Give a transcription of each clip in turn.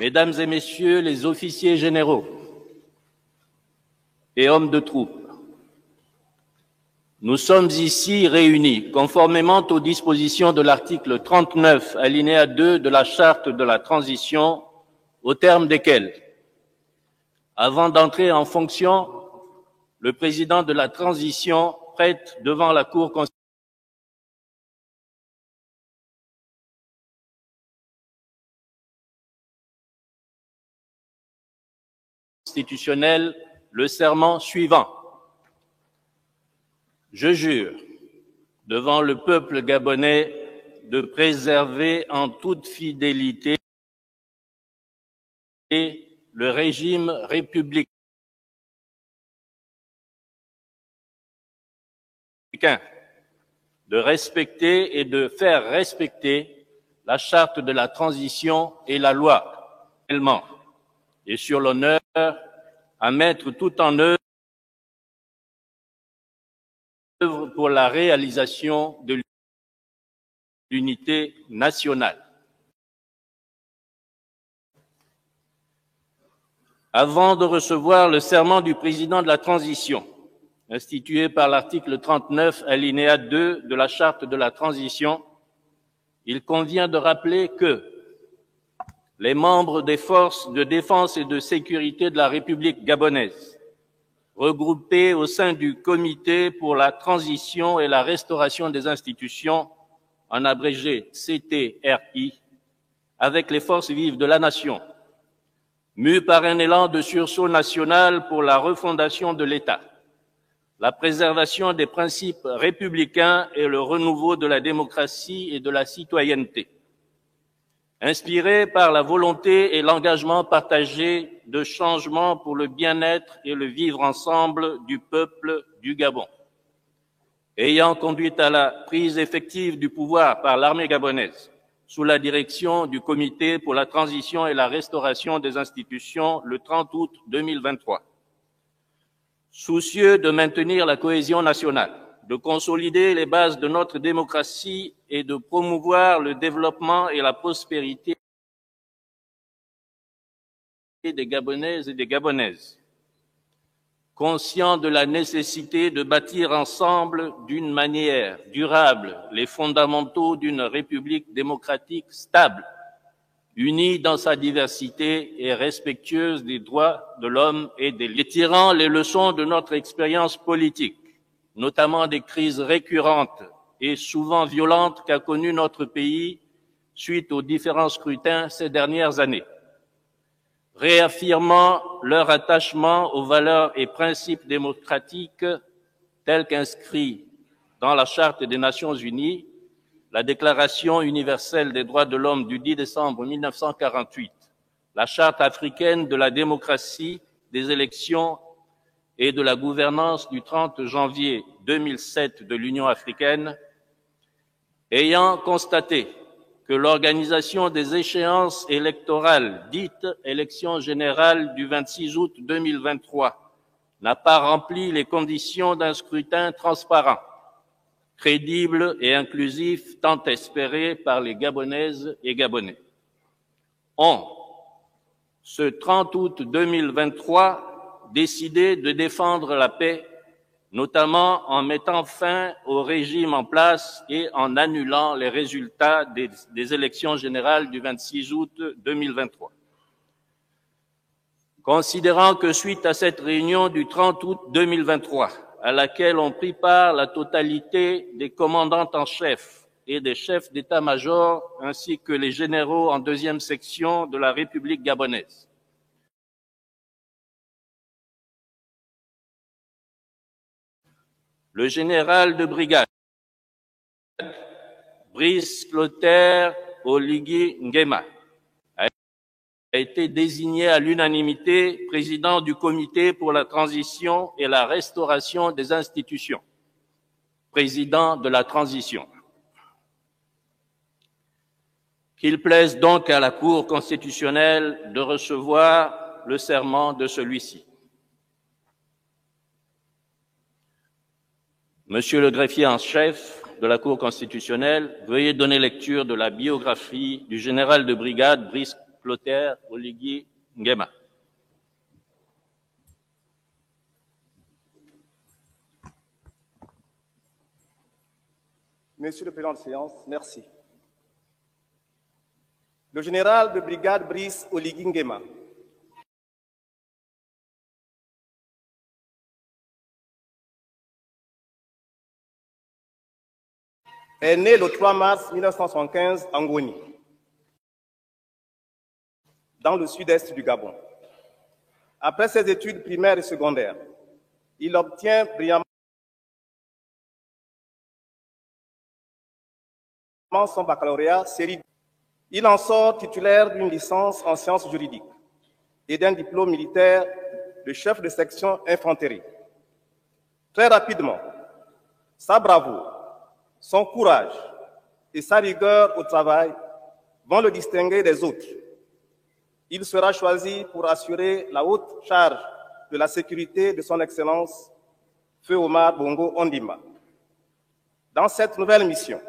Mesdames et Messieurs les officiers généraux et hommes de troupe, nous sommes ici réunis conformément aux dispositions de l'article 39, alinéa 2 de la Charte de la transition, au terme desquelles, avant d'entrer en fonction, le président de la transition prête devant la Cour constitutionnelle le serment suivant. Je jure devant le peuple gabonais de préserver en toute fidélité le régime républicain, de respecter et de faire respecter la charte de la transition et la loi, et sur l'honneur à mettre tout en œuvre pour la réalisation de l'unité nationale. Avant de recevoir le serment du président de la transition, institué par l'article 39, alinéa 2 de la Charte de la transition, il convient de rappeler que les membres des forces de défense et de sécurité de la République gabonaise, regroupés au sein du Comité pour la transition et la restauration des institutions, en abrégé CTRI, avec les forces vives de la nation, mus par un élan de sursaut national pour la refondation de l'État, la préservation des principes républicains et le renouveau de la démocratie et de la citoyenneté. Inspirés par la volonté et l'engagement partagé de changement pour le bien-être et le vivre ensemble du peuple du Gabon, ayant conduit à la prise effective du pouvoir par l'armée gabonaise, sous la direction du Comité pour la transition et la restauration des institutions le 30 août 2023. Soucieux de maintenir la cohésion nationale, de consolider les bases de notre démocratie et de promouvoir le développement et la prospérité des Gabonaises et des Gabonaises, conscient de la nécessité de bâtir ensemble d'une manière durable les fondamentaux d'une république démocratique stable, unie dans sa diversité et respectueuse des droits de l'homme et des libertés. Tirant les leçons de notre expérience politique, notamment des crises récurrentes et souvent violentes qu'a connues notre pays suite aux différents scrutins ces dernières années, réaffirmant leur attachement aux valeurs et principes démocratiques tels qu'inscrits dans la Charte des Nations Unies, la Déclaration universelle des droits de l'homme du 10 décembre 1948, la Charte africaine de la démocratie, des élections et de la gouvernance du 30 janvier 2007 de l'Union africaine, ayant constaté que l'organisation des échéances électorales dites élections générales du 26 août 2023 n'a pas rempli les conditions d'un scrutin transparent, crédible et inclusif tant espéré par les Gabonaises et Gabonais, ont, ce 30 août 2023, décidé de défendre la paix, notamment en mettant fin au régime en place et en annulant les résultats des élections générales du 26 août 2023. Considérant que suite à cette réunion du 30 août 2023, à laquelle ont pris part la totalité des commandants en chef et des chefs d'état-major, ainsi que les généraux en deuxième section de la République gabonaise, le général de brigade Brice Clotaire Oligui Nguema a été désigné à l'unanimité président du Comité pour la transition et la restauration des institutions, président de la transition. Qu'il plaise donc à la Cour constitutionnelle de recevoir le serment de celui-ci. Monsieur le greffier en chef de la Cour constitutionnelle, veuillez donner lecture de la biographie du général de brigade Brice Clotaire Oligui Nguema. Monsieur le Président de séance, merci. Le général de brigade Brice Oligui Nguema est né le 3 mars 1975 à Ngoni, dans le sud-est du Gabon. Après ses études primaires et secondaires, il obtient brillamment son baccalauréat série. Il en sort titulaire d'une licence en sciences juridiques et d'un diplôme militaire de chef de section infanterie. Très rapidement, sa bravoure, son courage et sa rigueur au travail vont le distinguer des autres. Il sera choisi pour assurer la haute charge de la sécurité de son Excellence, Feu Omar Bongo Ondimba. Dans cette nouvelle mission,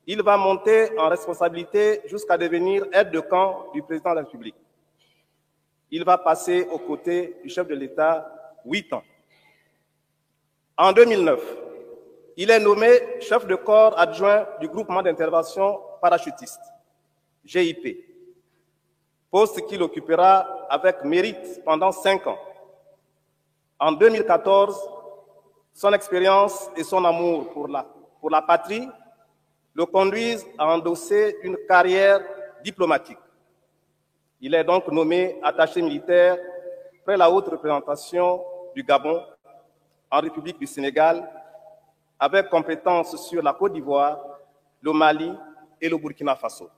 il va monter en responsabilité jusqu'à devenir aide de camp du président de la République. Il va passer aux côtés du chef de l'État 8 ans. En 2009, il est nommé chef de corps adjoint du groupement d'intervention parachutiste, GIP, poste qu'il occupera avec mérite pendant 5 ans. En 2014, son expérience et son amour pour la patrie le conduisent à endosser une carrière diplomatique. Il est donc nommé attaché militaire près la haute représentation du Gabon en République du Sénégal, avec compétences sur la Côte d'Ivoire, le Mali et le Burkina Faso.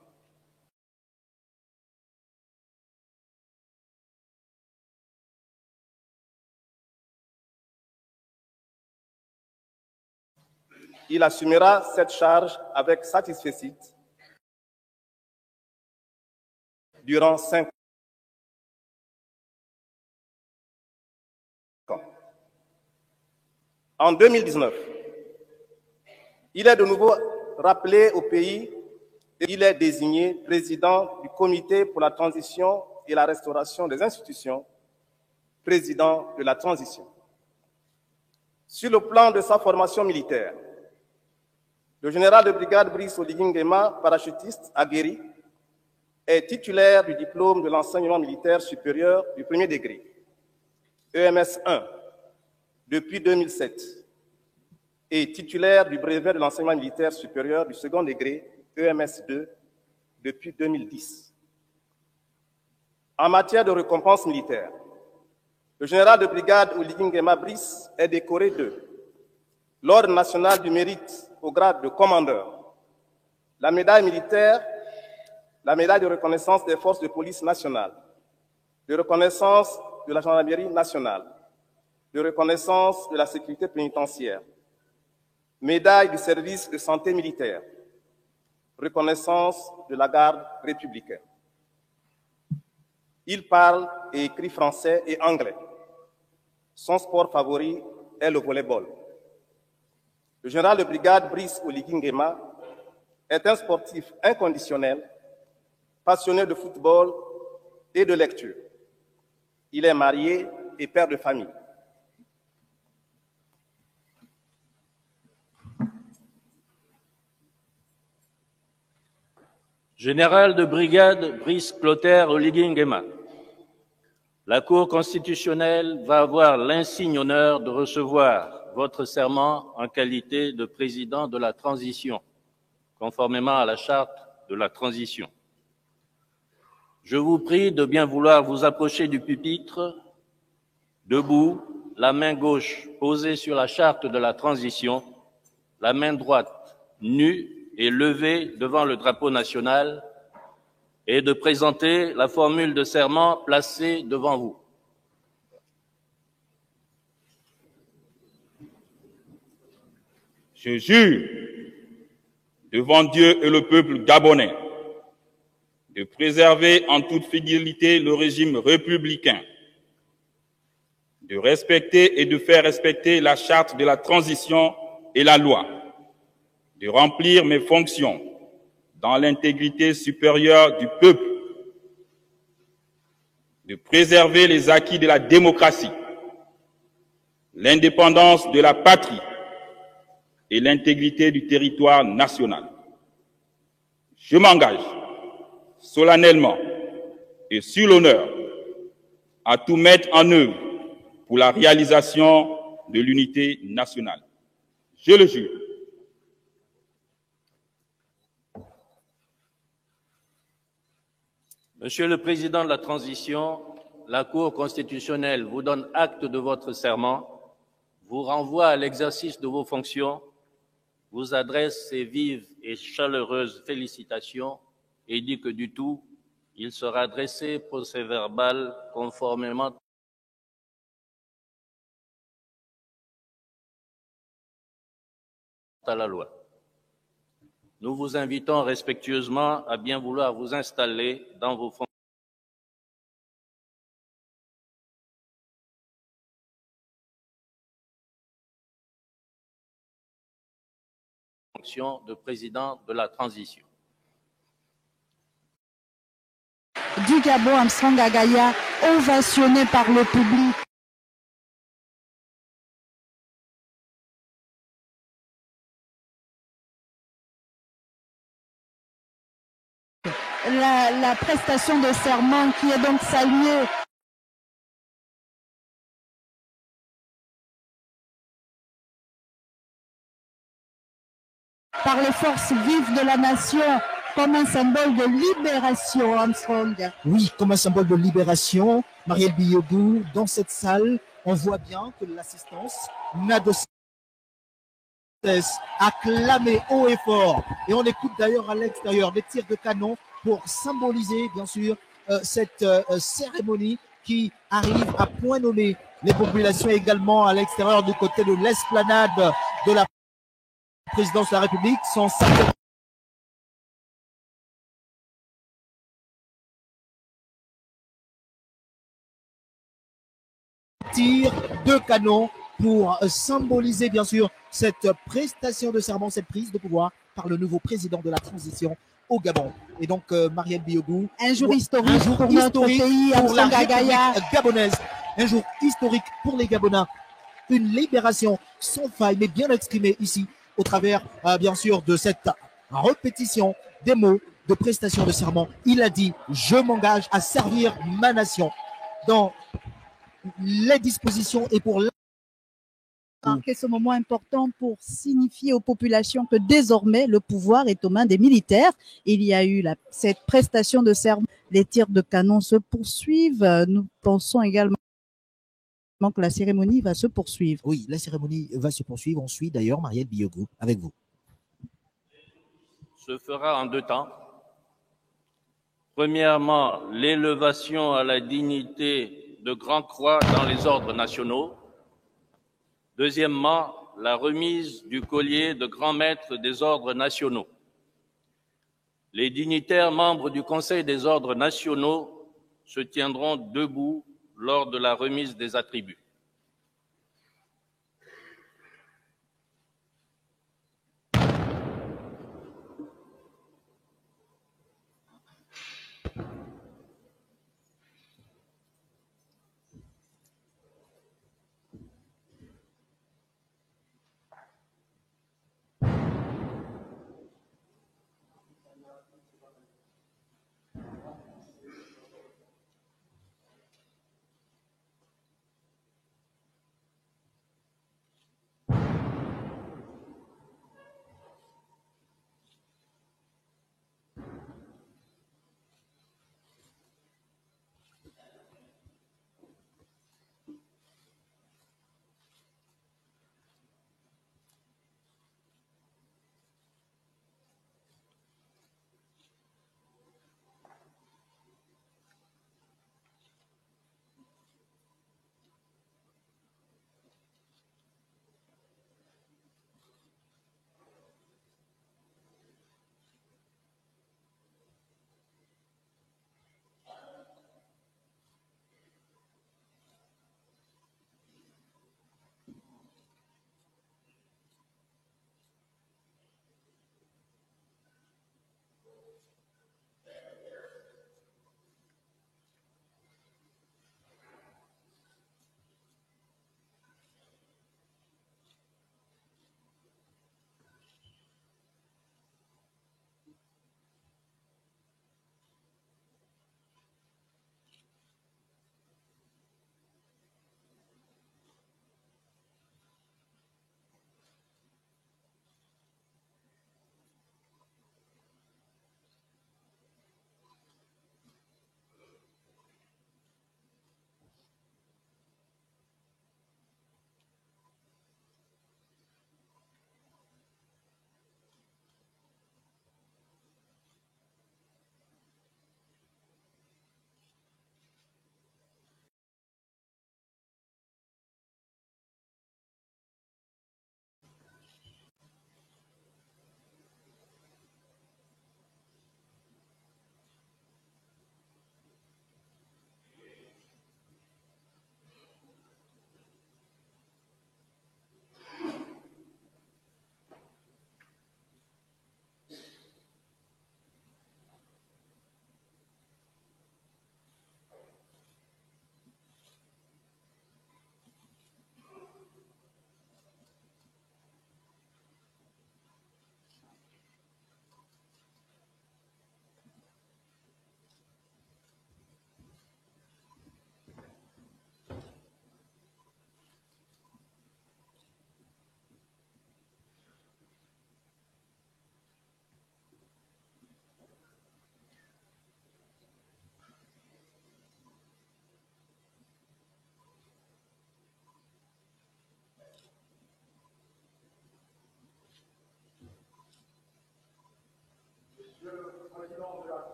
Il assumera cette charge avec satisfaction durant 5 ans. En 2019, il est de nouveau rappelé au pays et il est désigné président du Comité pour la transition et la restauration des institutions, président de la transition. Sur le plan de sa formation militaire, le général de brigade Brice Oligui Nguema, parachutiste aguerri, est titulaire du diplôme de l'enseignement militaire supérieur du premier degré, EMS 1, depuis 2007, et titulaire du brevet de l'enseignement militaire supérieur du second degré, EMS 2, depuis 2010. En matière de récompense militaire, le général de brigade Oligui Nguema Brice est décoré de l'Ordre national du mérite au grade de commandeur, la médaille militaire, la médaille de reconnaissance des forces de police nationales, de reconnaissance de la gendarmerie nationale, de reconnaissance de la sécurité pénitentiaire, médaille du service de santé militaire, reconnaissance de la garde républicaine. Il parle et écrit français et anglais. Son sport favori est le volleyball. Le général de brigade Brice Oligui Nguema est un sportif inconditionnel, passionné de football et de lecture. Il est marié et père de famille. Général de brigade Brice Clotaire Oligui Nguema, la Cour constitutionnelle va avoir l'insigne honneur de recevoir votre serment en qualité de président de la transition, conformément à la charte de la transition. Je vous prie de bien vouloir vous approcher du pupitre, debout, la main gauche posée sur la charte de la transition, la main droite nue et levée devant le drapeau national, et de présenter la formule de serment placée devant vous. Je jure devant Dieu et le peuple gabonais de préserver en toute fidélité le régime républicain, de respecter et de faire respecter la charte de la transition et la loi, de remplir mes fonctions dans l'intégrité supérieure du peuple de préserver les acquis de la démocratie, l'indépendance de la patrie et l'intégrité du territoire national. Je m'engage solennellement et sur l'honneur à tout mettre en œuvre pour la réalisation de l'unité nationale. Je le jure. Monsieur le Président de la Transition, la Cour constitutionnelle vous donne acte de votre serment, vous renvoie à l'exercice de vos fonctions, vous adresse ses vives et chaleureuses félicitations et dit que du tout, il sera dressé procès-verbal conformément à la loi. Nous vous invitons respectueusement à bien vouloir vous installer dans vos fonctions de président de la transition. Du Gabon, Armstrong Agaya, ovationné par le public. La prestation de serment qui est donc saluée par les forces vives de la nation comme un symbole de libération, Armstrong. Oui, comme un symbole de libération. Marielle Biogou, dans cette salle, on voit bien que l'assistance n'a de cesse à clamer haut et fort. Et on écoute d'ailleurs à l'extérieur des tirs de canon pour symboliser, bien sûr, cette cérémonie qui arrive à point nommé. Les populations également à l'extérieur du côté de l'esplanade de la présidence de la République sont certainement tirs de canon pour symboliser bien sûr cette prestation de serment, cette prise de pouvoir par le nouveau président de la transition au Gabon. Et donc Marielle Biogou, un jour historique pour notre pays, pour la République gabonaise, un jour historique pour les Gabonais, une libération sans faille mais bien exprimée ici au travers bien sûr de cette répétition des mots de prestation de serment. Il a dit: je m'engage à servir ma nation dans les dispositions et pour marquer ce moment important pour signifier aux populations que désormais le pouvoir est aux mains des militaires. Il y a eu cette prestation de serment. Les tirs de canon se poursuivent. Nous pensons également que la cérémonie va se poursuivre. Oui, la cérémonie va se poursuivre. On suit d'ailleurs Marielle Biogou avec vous. Se fera en deux temps. Premièrement, l'élévation à la dignité de Grand Croix dans les ordres nationaux. Deuxièmement, la remise du collier de grand maître des ordres nationaux. Les dignitaires membres du Conseil des ordres nationaux se tiendront debout lors de la remise des attributs.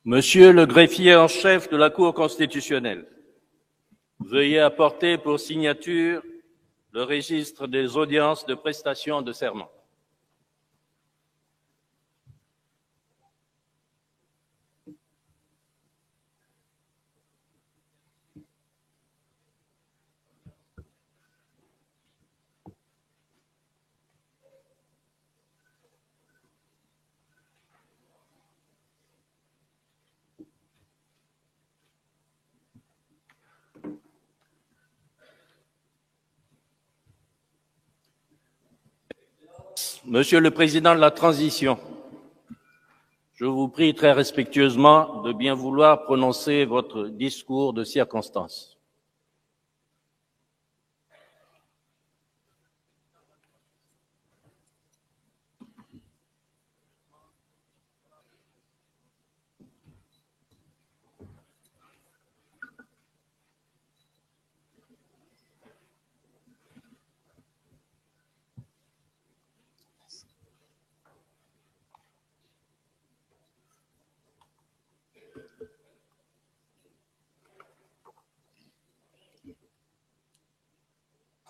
Monsieur le greffier en chef de la Cour constitutionnelle, veuillez apporter pour signature le registre des audiences de prestation de serment. Monsieur le Président de la Transition, je vous prie très respectueusement de bien vouloir prononcer votre discours de circonstance.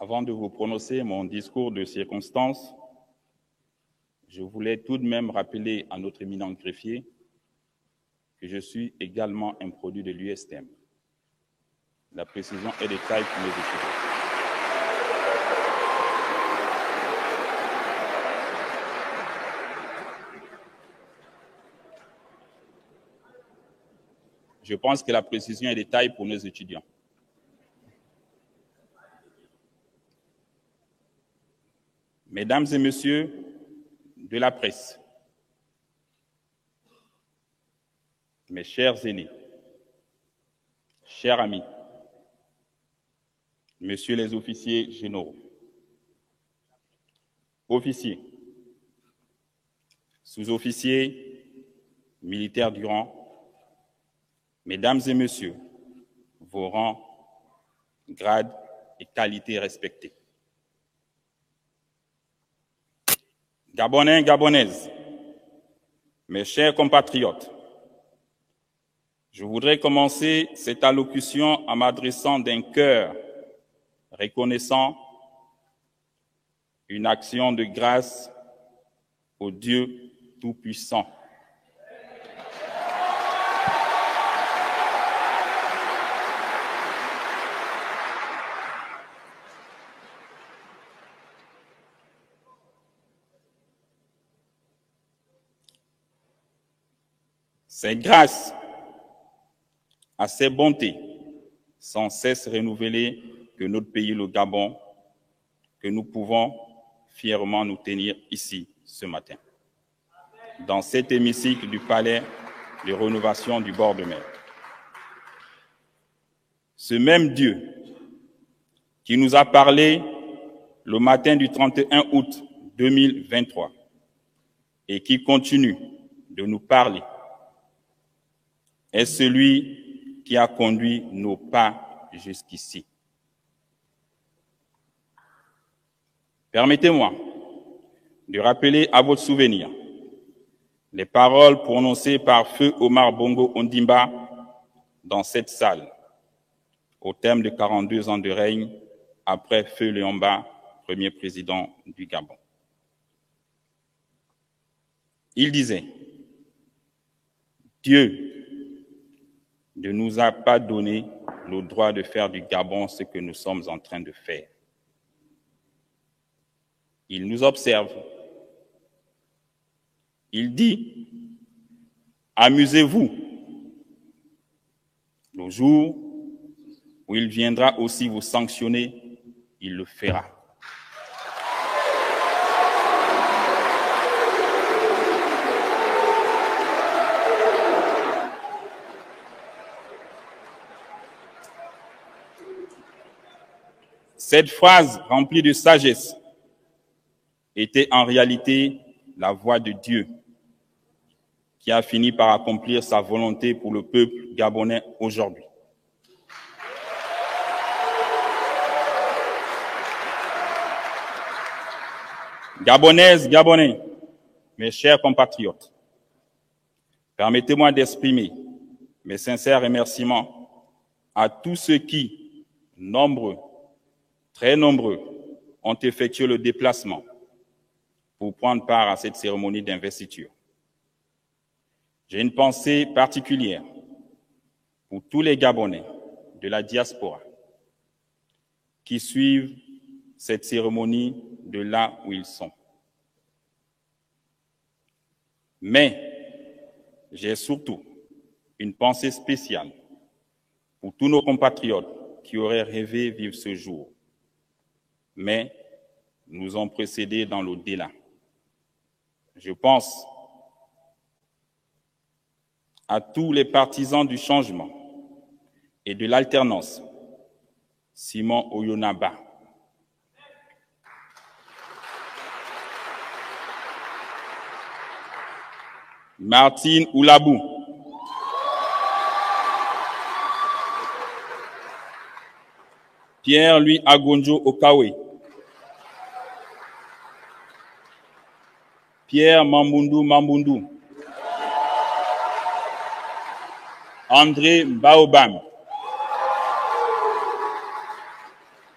Avant de vous prononcer mon discours de circonstance, je voulais tout de même rappeler à notre éminent greffier que je suis également un produit de l'USTM. La précision est de taille pour mes étudiants. Je pense que la précision est de taille pour nos étudiants. Mesdames et messieurs de la presse, mes chers aînés, chers amis, messieurs les officiers généraux, officiers, sous-officiers, militaires du rang, mesdames et messieurs, vos rangs, grades et qualités respectés. Gabonais, Gabonaises, mes chers compatriotes, je voudrais commencer cette allocution en m'adressant d'un cœur reconnaissant une action de grâce au Dieu Tout-Puissant. C'est grâce à ces bontés sans cesse renouvelées que notre pays, le Gabon, que nous pouvons fièrement nous tenir ici ce matin, dans cet hémicycle du palais de rénovation du bord de mer. Ce même Dieu qui nous a parlé le matin du 31 août 2023 et qui continue de nous parler est celui qui a conduit nos pas jusqu'ici. Permettez-moi de rappeler à votre souvenir les paroles prononcées par Feu Omar Bongo Ondimba dans cette salle, au terme de 42 ans de règne après Feu Léomba, premier président du Gabon. Il disait, « Dieu ne nous a pas donné le droit de faire du Gabon ce que nous sommes en train de faire. Il nous observe. Il dit, amusez-vous. Le jour où il viendra aussi vous sanctionner, il le fera. » Cette phrase remplie de sagesse était en réalité la voix de Dieu qui a fini par accomplir sa volonté pour le peuple gabonais aujourd'hui. Gabonaises, Gabonais, mes chers compatriotes, permettez-moi d'exprimer mes sincères remerciements à tous ceux qui, nombreux, très nombreux, ont effectué le déplacement pour prendre part à cette cérémonie d'investiture. J'ai une pensée particulière pour tous les Gabonais de la diaspora qui suivent cette cérémonie de là où ils sont. Mais j'ai surtout une pensée spéciale pour tous nos compatriotes qui auraient rêvé vivre ce jour, mais nous ont précédés dans l'au-delà. Je pense à tous les partisans du changement et de l'alternance. Simon Oyonaba, Martine Oulabou, Pierre-Louis Agonjo Okawe, Pierre Mambundu, André Baobam,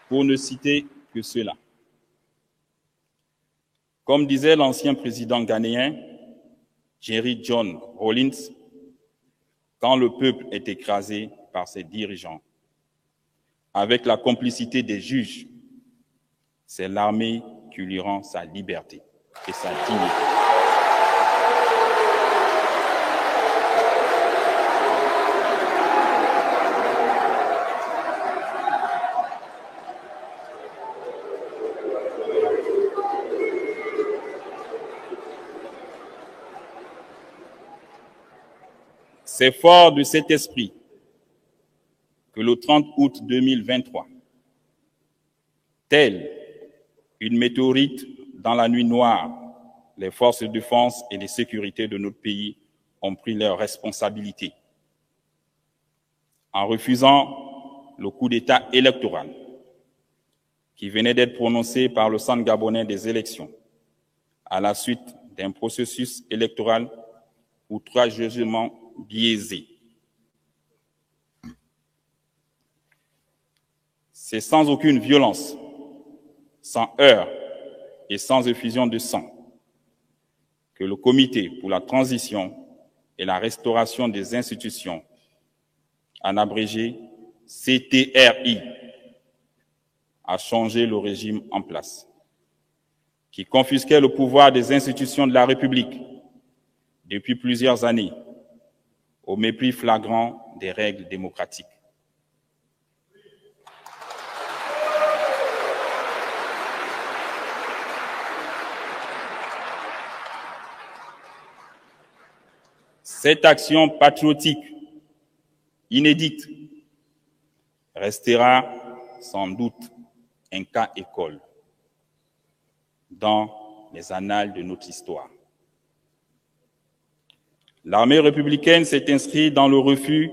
pour ne citer que cela. Comme disait l'ancien président ghanéen, Jerry John Rawlings, quand le peuple est écrasé par ses dirigeants, avec la complicité des juges, c'est l'armée qui lui rend sa liberté et sa dignité. C'est fort de cet esprit que le 30 août 2023, telle une météorite dans la nuit noire, les forces de défense et de sécurité de notre pays ont pris leurs responsabilités en refusant le coup d'État électoral qui venait d'être prononcé par le Centre gabonais des élections à la suite d'un processus électoral outrageusement biaisé. C'est sans aucune violence, sans heurts et sans effusion de sang que le Comité pour la transition et la restauration des institutions, en abrégé CTRI, a changé le régime en place, qui confisquait le pouvoir des institutions de la République depuis plusieurs années, au mépris flagrant des règles démocratiques. Cette action patriotique inédite restera sans doute un cas école dans les annales de notre histoire. L'armée républicaine s'est inscrite dans le refus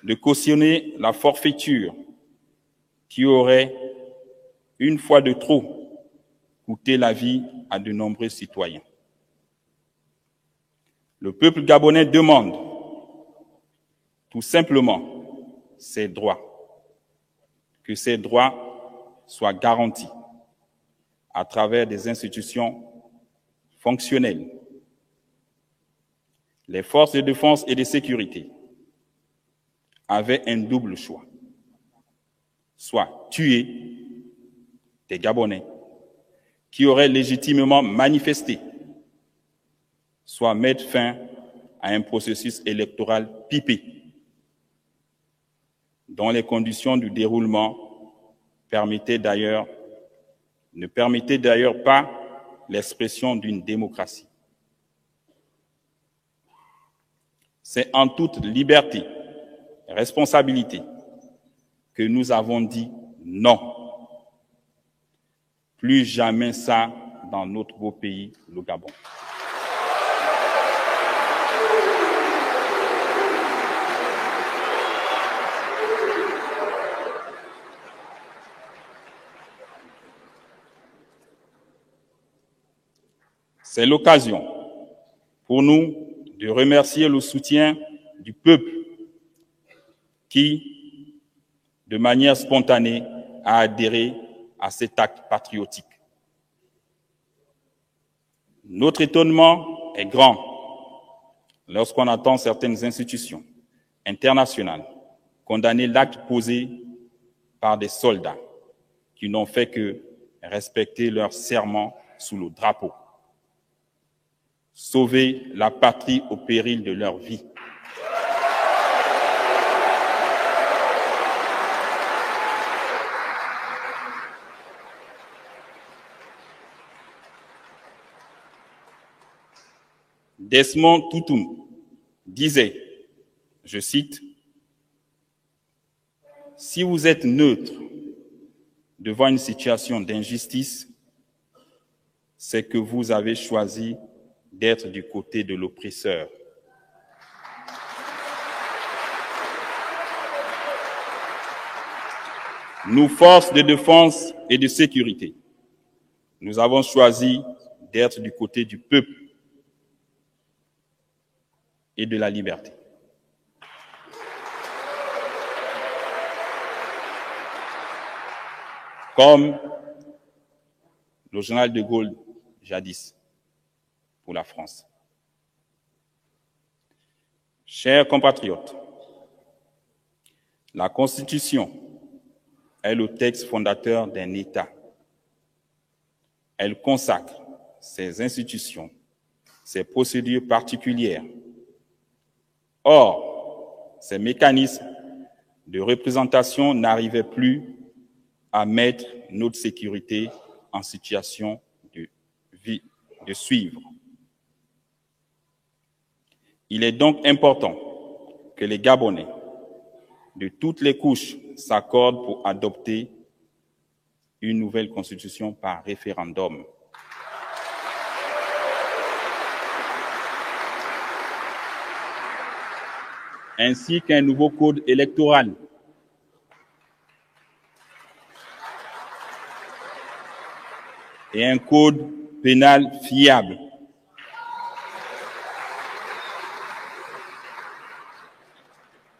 de cautionner la forfaiture qui aurait, une fois de trop, coûté la vie à de nombreux citoyens. Le peuple gabonais demande tout simplement ses droits, que ces droits soient garantis à travers des institutions fonctionnelles. Les forces de défense et de sécurité avaient un double choix, soit tuer des Gabonais qui auraient légitimement manifesté, soit mettre fin à un processus électoral pipé, dont les conditions du déroulement ne permettaient d'ailleurs pas l'expression d'une démocratie. C'est en toute liberté et responsabilité que nous avons dit non. Plus jamais ça dans notre beau pays, le Gabon. C'est l'occasion pour nous de remercier le soutien du peuple qui, de manière spontanée, a adhéré à cet acte patriotique. Notre étonnement est grand lorsqu'on entend certaines institutions internationales condamner l'acte posé par des soldats qui n'ont fait que respecter leur serment sous le drapeau, sauver la patrie au péril de leur vie. Desmond Tutu disait, je cite, « Si vous êtes neutre devant une situation d'injustice, c'est que vous avez choisi d'être du côté de l'oppresseur. » Nous, forces de défense et de sécurité, nous avons choisi d'être du côté du peuple et de la liberté. Comme le général de Gaulle jadis pour la France. Chers compatriotes, la Constitution est le texte fondateur d'un État. Elle consacre ses institutions, ses procédures particulières. Or, ces mécanismes de représentation n'arrivaient plus à mettre notre sécurité en situation de suivre. Il est donc important que les Gabonais de toutes les couches s'accordent pour adopter une nouvelle constitution par référendum. Ainsi qu'un nouveau code électoral. Et un code pénal fiable.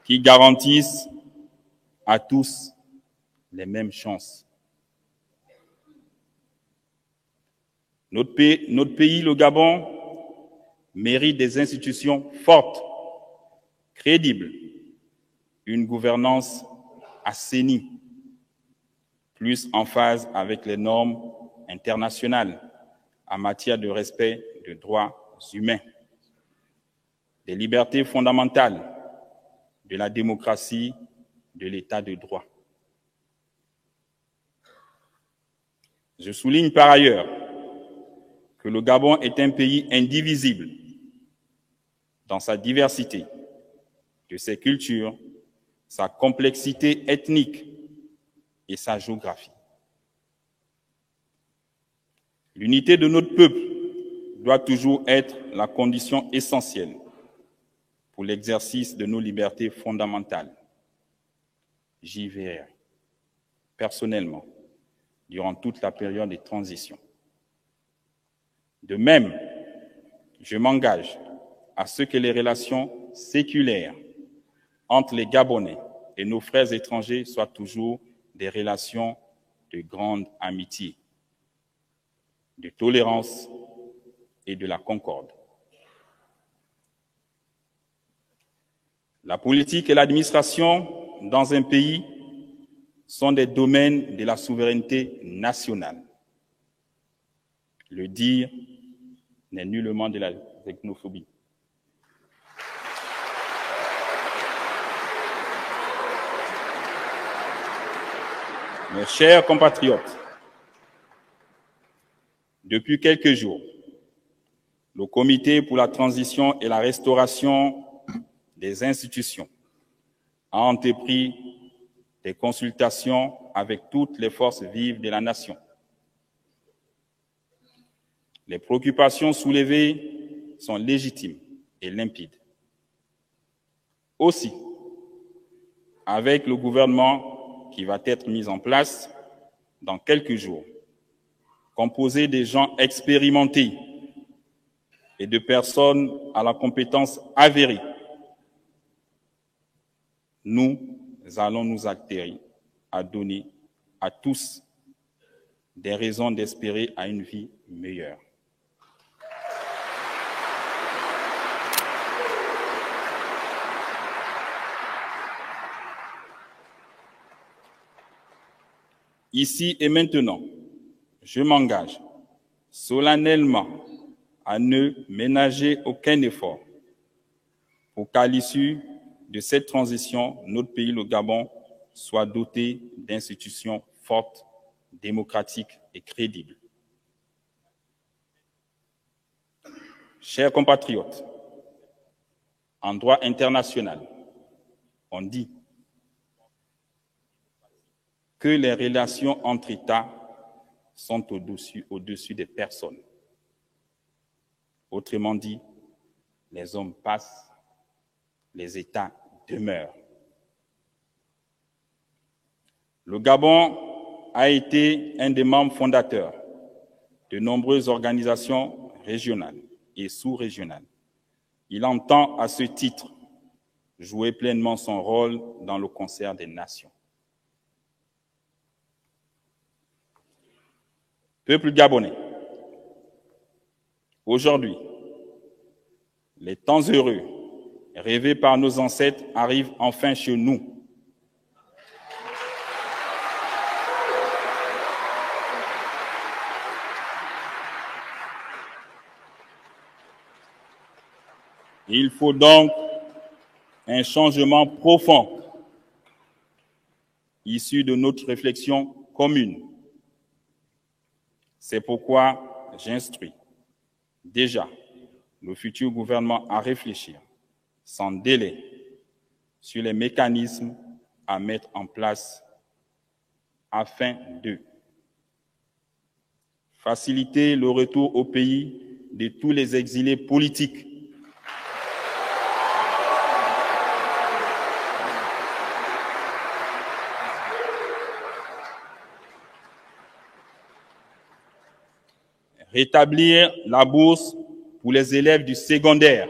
Qui garantissent à tous les mêmes chances. Notre pays, le Gabon, mérite des institutions fortes, crédibles, une gouvernance assainie, plus en phase avec les normes internationales en matière de respect des droits humains, des libertés fondamentales, de la démocratie, de l'état de droit. Je souligne par ailleurs que le Gabon est un pays indivisible dans sa diversité, de ses cultures, sa complexité ethnique et sa géographie. L'unité de notre peuple doit toujours être la condition essentielle pour l'exercice de nos libertés fondamentales. J'y veillerai personnellement durant toute la période de transition. De même, je m'engage à ce que les relations séculaires entre les Gabonais et nos frères étrangers soient toujours des relations de grande amitié, de tolérance et de la concorde. La politique et l'administration dans un pays sont des domaines de la souveraineté nationale. Le dire n'est nullement de la xénophobie. Mes chers compatriotes, depuis quelques jours, le Comité pour la transition et la restauration des institutions a entrepris des consultations avec toutes les forces vives de la nation. Les préoccupations soulevées sont légitimes et limpides. Aussi, avec le gouvernement qui va être mis en place dans quelques jours, composé de gens expérimentés et de personnes à la compétence avérée, nous allons nous atteler à donner à tous des raisons d'espérer à une vie meilleure. Ici et maintenant, je m'engage solennellement à ne ménager aucun effort pour qu'à l'issue de cette transition, notre pays, le Gabon, soit doté d'institutions fortes, démocratiques et crédibles. Chers compatriotes, en droit international, on dit que les relations entre États sont au-dessus des personnes. Autrement dit, les hommes passent, les États demeurent. Le Gabon a été un des membres fondateurs de nombreuses organisations régionales et sous-régionales. Il entend à ce titre jouer pleinement son rôle dans le concert des nations. Peuple gabonais, aujourd'hui, les temps heureux rêvés par nos ancêtres arrivent enfin chez nous. Il faut donc un changement profond issu de notre réflexion commune. C'est pourquoi j'instruis déjà le futur gouvernement à réfléchir sans délai sur les mécanismes à mettre en place afin de faciliter le retour au pays de tous les exilés politiques, rétablir la bourse pour les élèves du secondaire,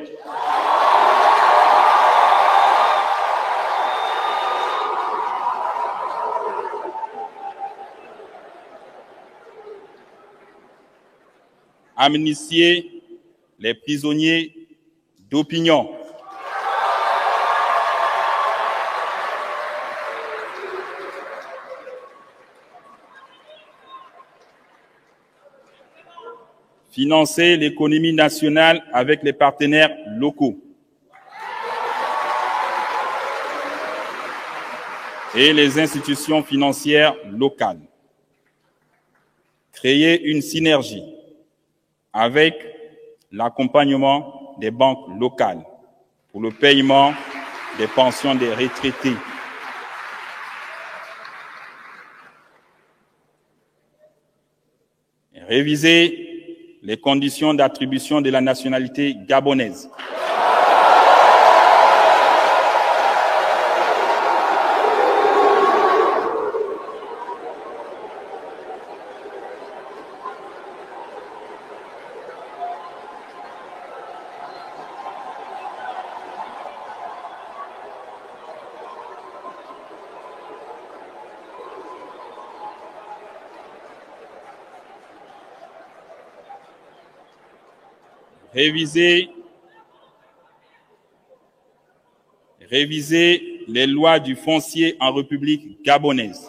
amnistier les prisonniers d'opinion, financer l'économie nationale avec les partenaires locaux et les institutions financières locales, créer une synergie avec l'accompagnement des banques locales pour le paiement des pensions des retraités, réviser les conditions d'attribution de la nationalité gabonaise, réviser les lois du foncier en République gabonaise.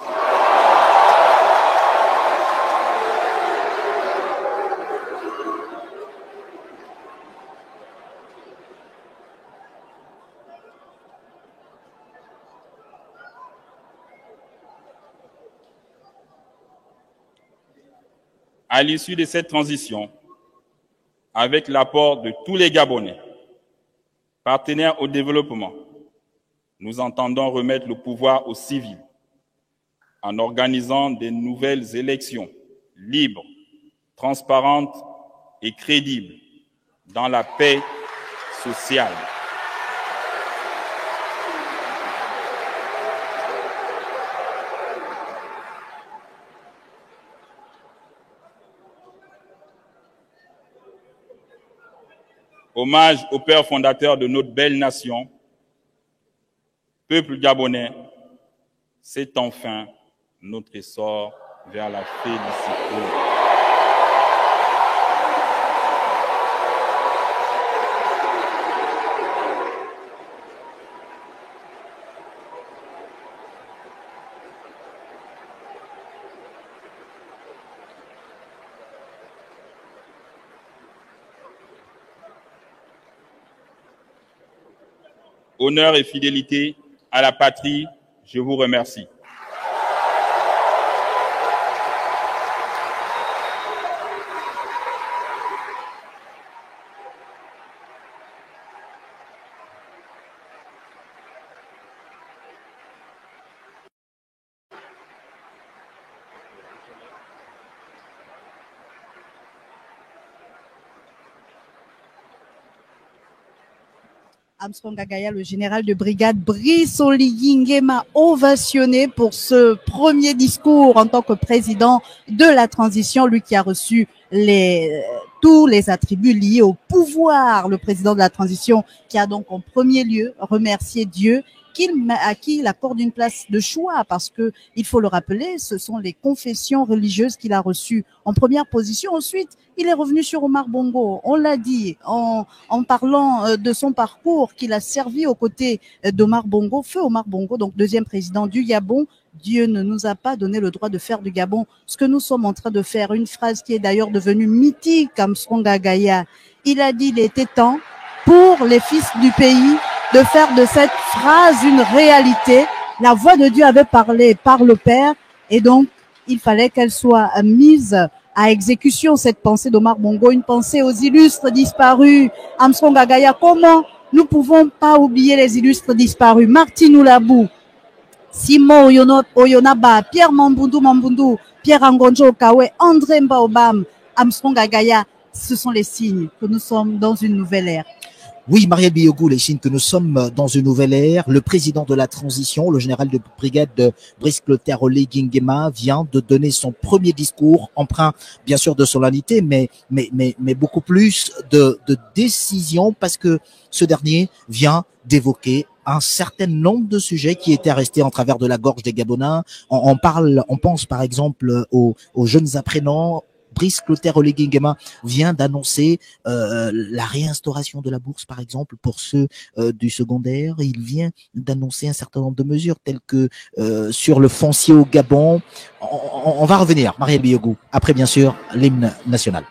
À l'issue de cette transition, avec l'apport de tous les Gabonais, partenaires au développement, nous entendons remettre le pouvoir aux civils en organisant des nouvelles élections libres, transparentes et crédibles dans la paix sociale. Hommage au père fondateur de notre belle nation, peuple gabonais, c'est enfin notre essor vers la félicité. Honneur et fidélité à la patrie, je vous remercie. Armstrong Gagaya, le général de brigade Brice Oligui Nguema, ovationné pour ce premier discours en tant que président de la transition, lui qui a reçu tous les attributs liés au pouvoir. Le président de la transition qui a donc en premier lieu remercié Dieu à qui il accorde une place de choix, parce que, il faut le rappeler, ce sont les confessions religieuses qu'il a reçues en première position. Ensuite, il est revenu sur Omar Bongo. On l'a dit en parlant de son parcours qu'il a servi aux côtés d'Omar Bongo, feu Omar Bongo, donc deuxième président du Gabon. Dieu ne nous a pas donné le droit de faire du Gabon ce que nous sommes en train de faire. Une phrase qui est d'ailleurs devenue mythique, Armstrong Gagaya. Il a dit, il était temps pour les fils du pays de faire de cette phrase une réalité. La voix de Dieu avait parlé par le Père, et donc il fallait qu'elle soit mise à exécution, cette pensée d'Omar Bongo, une pensée aux illustres disparus. Armstrong Gagaya, comment nous pouvons pas oublier les illustres disparus? Martin Oulabou, Simon Oyonaba, Pierre Mambundu, Pierre Angonjo Okawe, André Mbaobam, Armstrong Gagaya, ce sont les signes que nous sommes dans une nouvelle ère. Oui, Marielle Biogou, les signes que nous sommes dans une nouvelle ère. Le président de la transition, le général de brigade Brice Clotaire Oligui Nguema, vient de donner son premier discours, empreint bien sûr de solennité, mais beaucoup plus de décision, parce que ce dernier vient d'évoquer un certain nombre de sujets qui étaient restés en travers de la gorge des Gabonais. On pense par exemple aux jeunes apprenants. Brice Clotaire Oligui Nguema vient d'annoncer la réinstauration de la bourse, par exemple, pour ceux du secondaire. Il vient d'annoncer un certain nombre de mesures telles que sur le foncier au Gabon. On va revenir, Marielle Biogou, après bien sûr l'hymne national.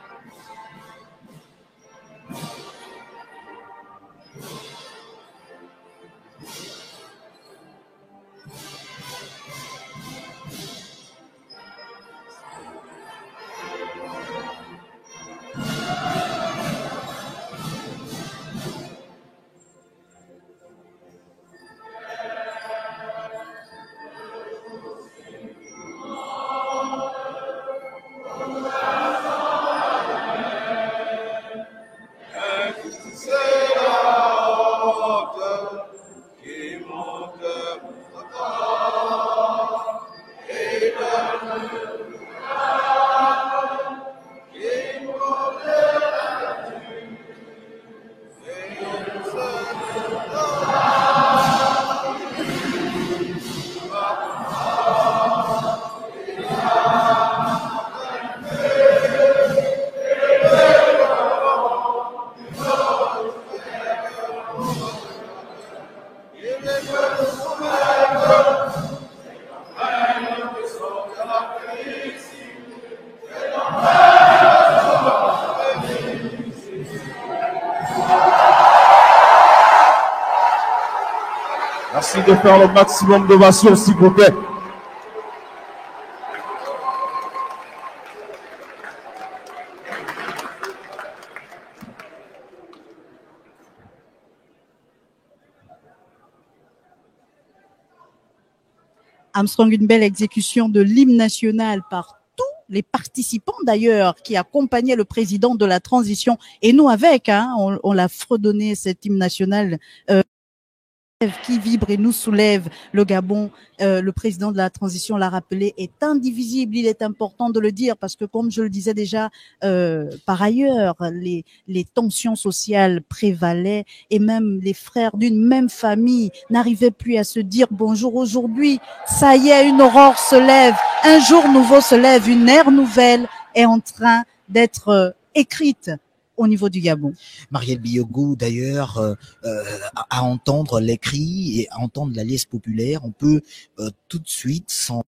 Merci de faire le maximum d'ovation, s'il vous plaît. Armstrong, une belle exécution de l'hymne national par tous les participants d'ailleurs qui accompagnaient le président de la transition et nous avec, hein, on l'a fredonné cet hymne national qui vibre et nous soulève. Le Gabon, le président de la transition l'a rappelé, est indivisible. Il est important de le dire parce que, comme je le disais déjà, par ailleurs, les tensions sociales prévalaient et même les frères d'une même famille n'arrivaient plus à se dire bonjour. Aujourd'hui, ça y est, une aurore se lève, un jour nouveau se lève, une ère nouvelle est en train d'être écrite au niveau du Gabon. Marielle Biogou, d'ailleurs, à entendre les cris et à entendre la liesse populaire, on peut tout de suite s'en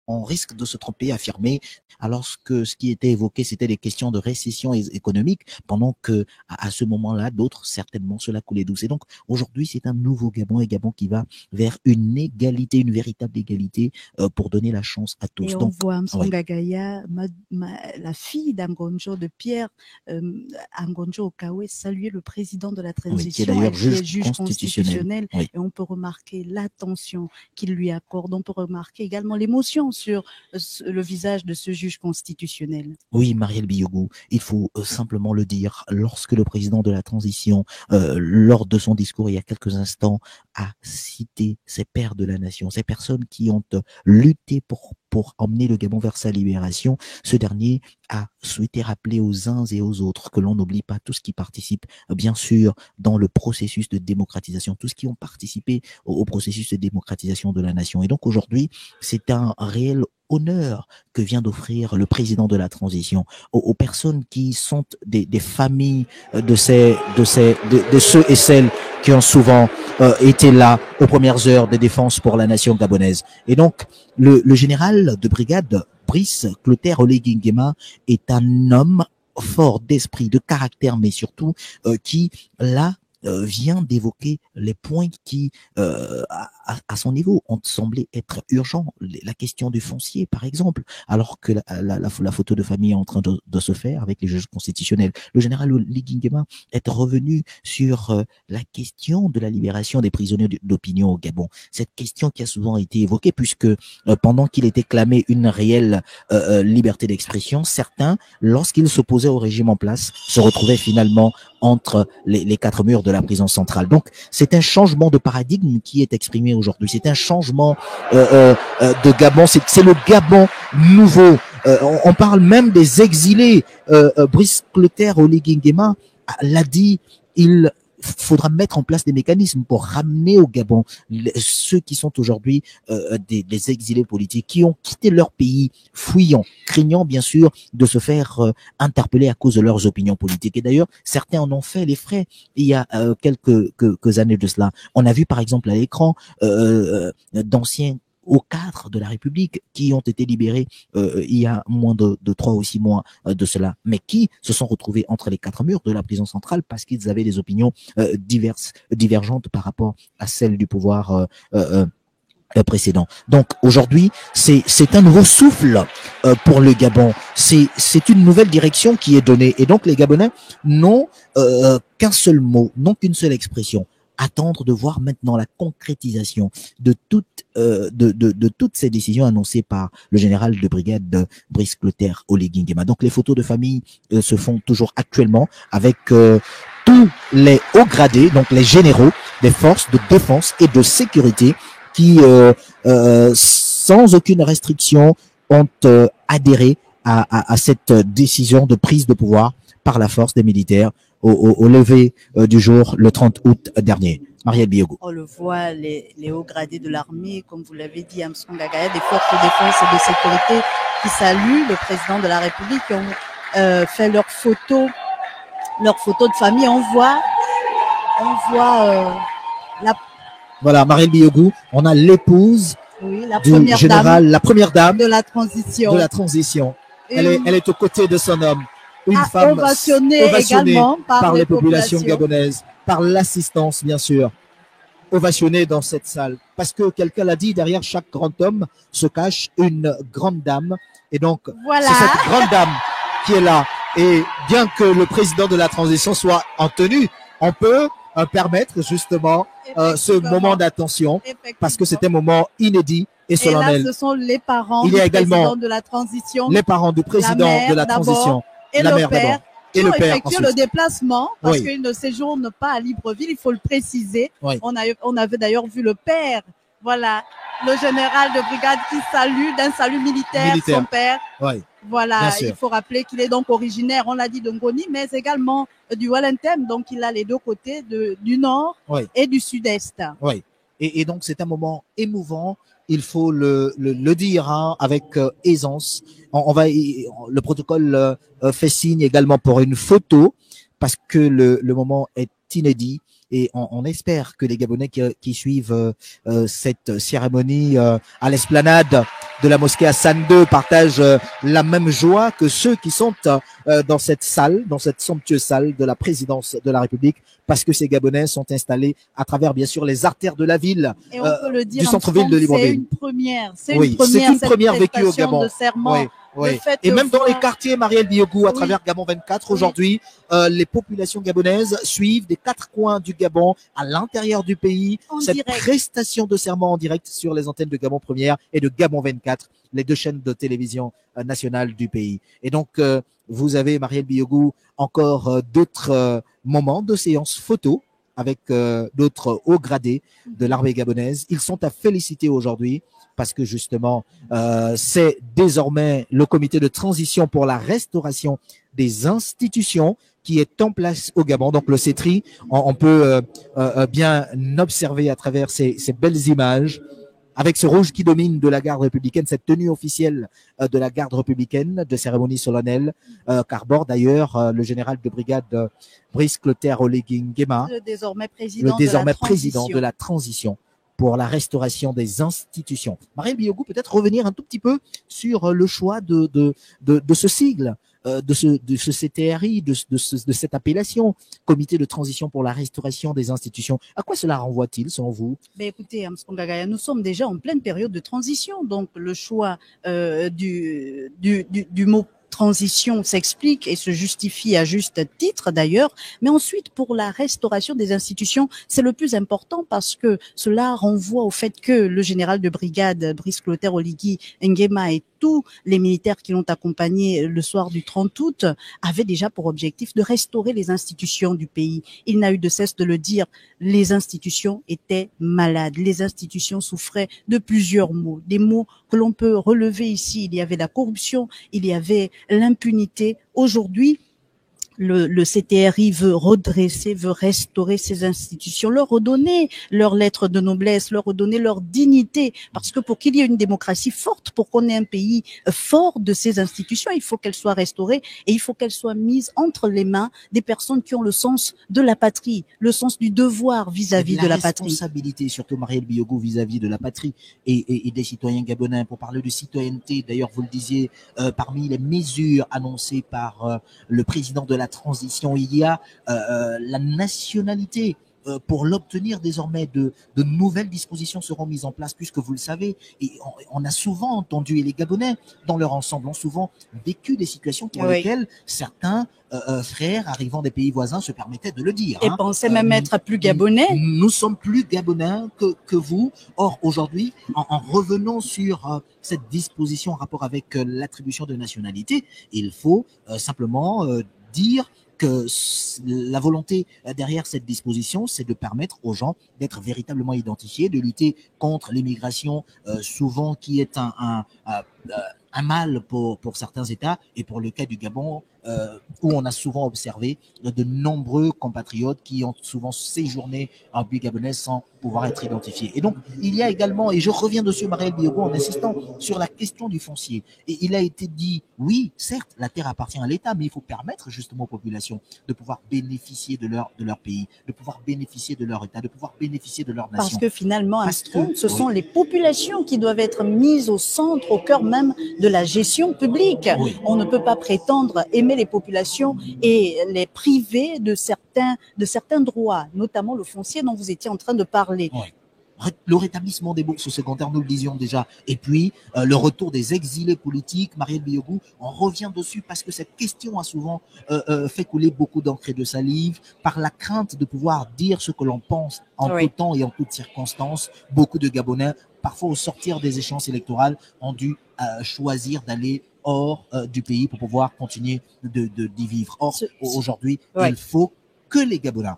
on risque de se tromper, affirmer, alors que ce qui était évoqué, c'était des questions de récession économique, pendant que à ce moment-là, d'autres, certainement, cela coulait douce. Et donc, aujourd'hui, c'est un nouveau Gabon, et Gabon qui va vers une égalité, une véritable égalité, pour donner la chance à tous. Et donc, on voit Armstrong Gagaya, la fille d'Angonjo, de Pierre Angonjo Okawe, saluer le président de la transition, qui est d'ailleurs juge constitutionnel. Oui. Et on peut remarquer l'attention qu'il lui accorde. On peut remarquer également l'émotion sur le visage de ce juge constitutionnel. Oui, Marielle Biogou, il faut simplement le dire, lorsque le président de la transition, lors de son discours il y a quelques instants, a cité ces pères de la nation, ces personnes qui ont lutté pour emmener le Gabon vers sa libération, ce dernier a souhaité rappeler aux uns et aux autres que l'on n'oublie pas tous qui participent, bien sûr, dans le processus de démocratisation, tous qui ont participé au processus de démocratisation de la nation. Et donc aujourd'hui, c'est un réel honneur que vient d'offrir le président de la transition aux personnes qui sont des familles de ceux et celles qui ont souvent été là aux premières heures de défense pour la nation gabonaise. Et donc, le général de brigade Brice Clotaire Oligui Nguema est un homme fort d'esprit, de caractère, mais surtout qui, là, vient d'évoquer les points qui, à son niveau, ont semblé être urgents. La question du foncier, par exemple, alors que la photo de famille est en train de se faire avec les juges constitutionnels. Le général Oligui Nguema est revenu sur la question de la libération des prisonniers d'opinion au Gabon. Cette question qui a souvent été évoquée, puisque pendant qu'il était clamé une réelle liberté d'expression, certains, lorsqu'ils s'opposaient au régime en place, se retrouvaient finalement entre les quatre murs de la prison centrale. Donc, c'est un changement de paradigme qui est exprimé aujourd'hui. C'est un changement de Gabon. C'est le Gabon nouveau. On parle même des exilés. Brice Clotaire Oligui Nguema l'a dit, il faudra mettre en place des mécanismes pour ramener au Gabon ceux qui sont aujourd'hui des exilés politiques, qui ont quitté leur pays, fuyant, craignant bien sûr de se faire interpeller à cause de leurs opinions politiques. Et d'ailleurs, certains en ont fait les frais il y a quelques années de cela. On a vu par exemple à l'écran d'anciens aux cadres de la République qui ont été libérés il y a moins de 3 ou 6 mois de cela, mais qui se sont retrouvés entre les quatre murs de la prison centrale parce qu'ils avaient des opinions divergentes par rapport à celles du pouvoir précédent. Donc aujourd'hui, c'est un nouveau souffle pour le Gabon. C'est une nouvelle direction qui est donnée, et donc les Gabonais n'ont qu'un seul mot, n'ont qu'une seule expression: attendre de voir maintenant la concrétisation de toutes ces décisions annoncées par le général de brigade Brice Clotaire Oligui Nguema. Donc les photos de famille se font toujours actuellement avec tous les hauts gradés, donc les généraux des forces de défense et de sécurité qui, sans aucune restriction, ont adhéré à cette décision de prise de pouvoir par la force des militaires au lever du jour le 30 août dernier. Marielle Biogou. On le voit, les hauts gradés de l'armée, comme vous l'avez dit, Armstrong Gagaya, des forces de défense et de sécurité qui saluent le président de la République, qui ont fait leur photo de famille. On voit Voilà, Marielle Biogou, on a l'épouse du général, la première dame de la transition. Elle est aux côtés de son homme. Une femme ovationnée également par les populations gabonaises, par l'assistance, bien sûr. Ovationnée dans cette salle. Parce que quelqu'un l'a dit, derrière chaque grand homme se cache une grande dame. Et donc, voilà. C'est cette grande dame qui est là. Et bien que le président de la transition soit en tenue, on peut permettre justement ce moment d'attention parce que c'est un moment inédit et solennel. Et là, ce sont les parents du président de la transition. Les parents du président de la transition. Et la le mère père. Et le père effectuent le déplacement parce oui. qu'ils ne séjournent pas à Libreville, il faut le préciser. Oui. On avait d'ailleurs vu le père, voilà, le général de brigade qui salue d'un salut militaire. Son père. Oui. Voilà, il faut rappeler qu'il est donc originaire, on l'a dit, de Ngoni, mais également du Wellington, donc il a les deux côtés du nord et du sud-est. Oui, et donc c'est un moment émouvant. Il faut le dire avec aisance. Le protocole fait signe également pour une photo parce que le moment est inédit et on espère que les Gabonais qui suivent cette cérémonie à l'esplanade de la mosquée Hassan II partagent la même joie que ceux qui sont dans cette salle, dans cette somptueuse salle de la présidence de la République, parce que ces Gabonais sont installés à travers, bien sûr, les artères de la ville, et on peut le dire, du centre-ville de Libreville. C'est une première. C'est une première vécue au Gabon. De serment. Oui. Et même dans les quartiers, Marielle Biogou, à travers Gabon 24, aujourd'hui, les populations gabonaises suivent des quatre coins du Gabon, à l'intérieur du pays, cette prestation de serment en direct sur les antennes de Gabon Première et de Gabon 24, les deux chaînes de télévision nationales du pays. Et donc, vous avez, Marielle Biogou, encore d'autres moments de séances photo avec d'autres hauts gradés de l'armée gabonaise. Ils sont à féliciter aujourd'hui parce que justement, c'est désormais le comité de transition pour la restauration des institutions qui est en place au Gabon. Donc le CETRI, on peut bien observer à travers ces belles images, avec ce rouge qui domine de la garde républicaine, cette tenue officielle de la garde républicaine, de cérémonie solennelle, qu'arbore d'ailleurs le général de brigade Brice Clotaire Oligui Nguema, le désormais président de la transition pour la restauration des institutions. Marielle Biogou, peut-être revenir un tout petit peu sur le choix de ce sigle, de ce CTRI, de cette appellation, Comité de transition pour la restauration des institutions. À quoi cela renvoie-t-il, selon vous? Écoutez, Armstrong Gagaya, nous sommes déjà en pleine période de transition, donc le choix du mot transition s'explique et se justifie à juste titre d'ailleurs, mais ensuite pour la restauration des institutions, c'est le plus important parce que cela renvoie au fait que le général de brigade Brice Clotaire Oligui Nguema et tous les militaires qui l'ont accompagné le soir du 30 août avaient déjà pour objectif de restaurer les institutions du pays. Il n'a eu de cesse de le dire, les institutions étaient malades, les institutions souffraient de plusieurs maux, des maux que l'on peut relever ici. Il y avait la corruption, il y avait l'impunité. Aujourd'hui, le CTRI veut redresser, veut restaurer ces institutions, leur redonner leur lettre de noblesse, leur redonner leur dignité. Parce que pour qu'il y ait une démocratie forte, pour qu'on ait un pays fort de ces institutions, il faut qu'elles soient restaurées et il faut qu'elles soient mises entre les mains des personnes qui ont le sens de la patrie, le sens du devoir vis-à-vis de la patrie. La responsabilité, surtout Marielle Biogou, vis-à-vis de la patrie et des citoyens gabonais. Pour parler de citoyenneté, d'ailleurs, vous le disiez, parmi les mesures annoncées par le président de la transition, il y a la nationalité. Pour l'obtenir désormais, de nouvelles dispositions seront mises en place, puisque vous le savez, et on a souvent entendu, et les Gabonais dans leur ensemble ont souvent vécu des situations pour lesquelles certains frères arrivant des pays voisins se permettaient de le dire. Et pensaient même être plus Gabonais. Nous sommes plus Gabonais que vous. Or, aujourd'hui, en revenant sur cette disposition en rapport avec l'attribution de nationalité, il faut simplement dire que la volonté derrière cette disposition, c'est de permettre aux gens d'être véritablement identifiés, de lutter contre l'immigration, souvent qui est un un mal pour certains États, et pour le cas du Gabon, où on a souvent observé de nombreux compatriotes qui ont souvent séjourné en République gabonaise sans pouvoir être identifiés. Et donc, il y a également, et je reviens dessus, Marielle Biyogo, en insistant sur la question du foncier. Et il a été dit, oui, certes, la terre appartient à l'État, mais il faut permettre justement aux populations de pouvoir bénéficier de leur pays, de pouvoir bénéficier de leur État, de pouvoir bénéficier de leur nation. Parce que finalement, ce sont les populations qui doivent être mises au centre, au cœur même de la gestion publique. Oui. On ne peut pas prétendre aimer les populations et les priver de certains droits, notamment le foncier dont vous étiez en train de parler. Oui. Le rétablissement des bourses secondaires, nous le disions déjà, et puis le retour des exilés politiques. Marielle Biyogo, on revient dessus parce que cette question a souvent fait couler beaucoup d'encre et de salive par la crainte de pouvoir dire ce que l'on pense en tout temps et en toutes circonstances. Beaucoup de Gabonais, parfois au sortir des échéances électorales, ont dû choisir d'aller hors du pays pour pouvoir continuer d'y vivre. Or, aujourd'hui, il faut que les Gabonais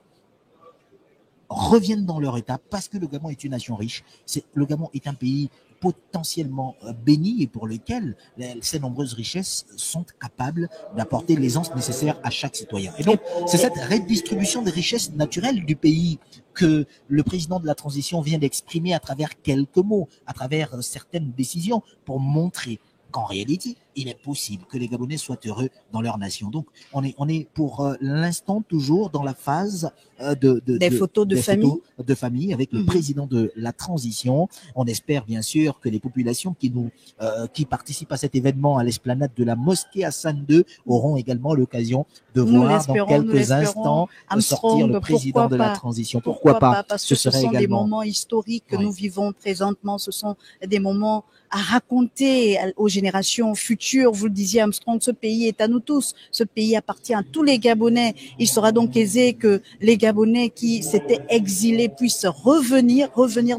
reviennent dans leur État, parce que le Gabon est une nation riche. Le Gabon est un pays potentiellement béni et pour lequel ces nombreuses richesses sont capables d'apporter l'aisance nécessaire à chaque citoyen. Et donc, c'est cette redistribution des richesses naturelles du pays que le président de la transition vient d'exprimer à travers quelques mots, à travers certaines décisions, pour montrer qu'en réalité, il est possible que les Gabonais soient heureux dans leur nation. Donc, on est pour l'instant toujours dans la phase des photos de famille avec le président de la transition. On espère bien sûr que les populations qui participent à cet événement à l'esplanade de la mosquée Hassan II auront également l'occasion de voir dans quelques instants sortir le président de la transition. Pourquoi pas? Parce que ce sont des moments historiques que nous vivons présentement. Ce sont des moments à raconter aux générations futures. Vous le disiez, Armstrong, ce pays est à nous tous. Ce pays appartient à tous les Gabonais. Il sera donc aisé que les Gabonais qui s'étaient exilés puissent revenir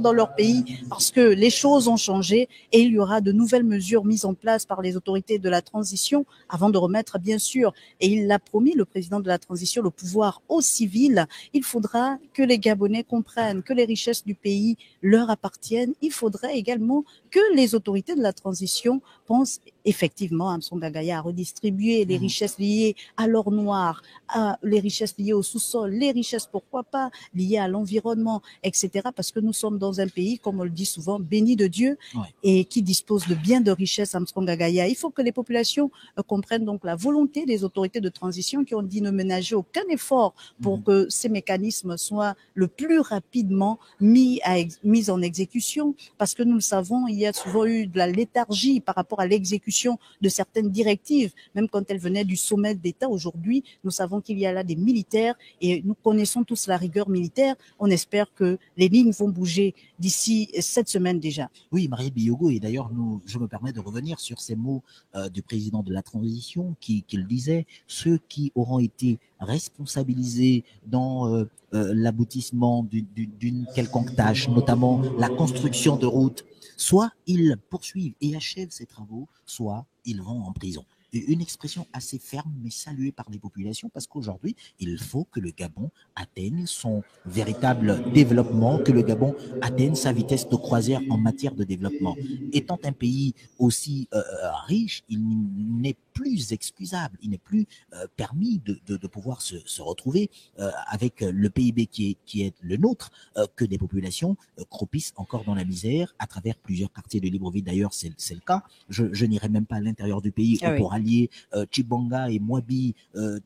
dans leur pays, parce que les choses ont changé et il y aura de nouvelles mesures mises en place par les autorités de la transition avant de remettre, bien sûr, et il l'a promis, le président de la transition, le pouvoir aux civils. Il faudra que les Gabonais comprennent que les richesses du pays leur appartiennent. Il faudrait également que les autorités de la transition pensent effectivement, Amson Gagaya, à redistribuer les richesses liées à l'or noir, les richesses liées au sous-sol, les richesses, pourquoi pas, liées à l'environnement, etc. Parce que nous sommes dans un pays, comme on le dit souvent, béni de Dieu et qui dispose de bien de richesses, Amson Gagaya. Il faut que les populations comprennent donc la volonté des autorités de transition qui ont dit ne ménager aucun effort pour que ces mécanismes soient le plus rapidement mis en exécution. Parce que nous le savons, il y a souvent eu de la léthargie par rapport à l'exécution de certaines directives, même quand elles venaient du sommet d'État. Aujourd'hui, nous savons qu'il y a là des militaires et nous connaissons tous la rigueur militaire. On espère que les lignes vont bouger d'ici cette semaine déjà. Oui, Marielle Biyogo, et d'ailleurs, je me permets de revenir sur ces mots du président de la transition qui disait, ceux qui auront été responsabilisés dans l'aboutissement d'une quelconque tâche, notamment la construction de routes, soit ils poursuivent et achèvent ces travaux, soit ils vont en prison. Une expression assez ferme mais saluée par les populations, parce qu'aujourd'hui, il faut que le Gabon atteigne son véritable développement, que le Gabon atteigne sa vitesse de croisière en matière de développement. Étant un pays aussi riche, il n'est plus excusable, il n'est plus permis de pouvoir se retrouver avec le PIB qui est le nôtre, que des populations croupissent encore dans la misère à travers plusieurs quartiers de Libreville. D'ailleurs, c'est le cas. Je n'irai même pas à l'intérieur du pays pour allier Chibonga et Mwabi,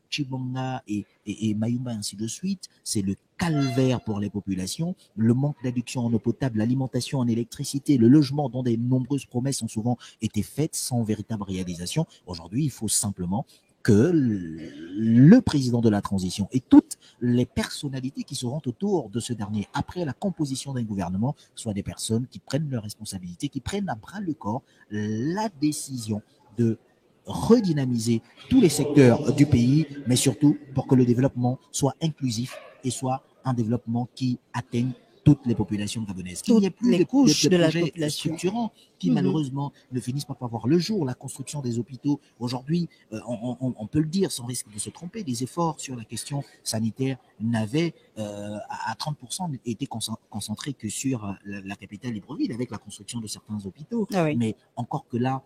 Chibonga et Mayumba, ainsi de suite. C'est le calvaire pour les populations, le manque d'adduction en eau potable, l'alimentation en électricité, le logement dont de nombreuses promesses ont souvent été faites sans véritable réalisation. Aujourd'hui, il faut simplement que le président de la transition et toutes les personnalités qui seront autour de ce dernier, après la composition d'un gouvernement, soient des personnes qui prennent leurs responsabilités, qui prennent à bras le corps la décision de redynamiser tous les secteurs du pays, mais surtout pour que le développement soit inclusif et soit un développement qui atteigne toutes les populations gabonaises. Qu'il n'y ait plus les couches de la projets population structurants qui malheureusement ne finissent pas par voir le jour. La construction des hôpitaux, aujourd'hui, on peut le dire sans risque de se tromper, les efforts sur la question sanitaire n'avaient à 30% été concentrés que sur la capitale Libreville avec la construction de certains hôpitaux. Ah oui. Mais encore que là,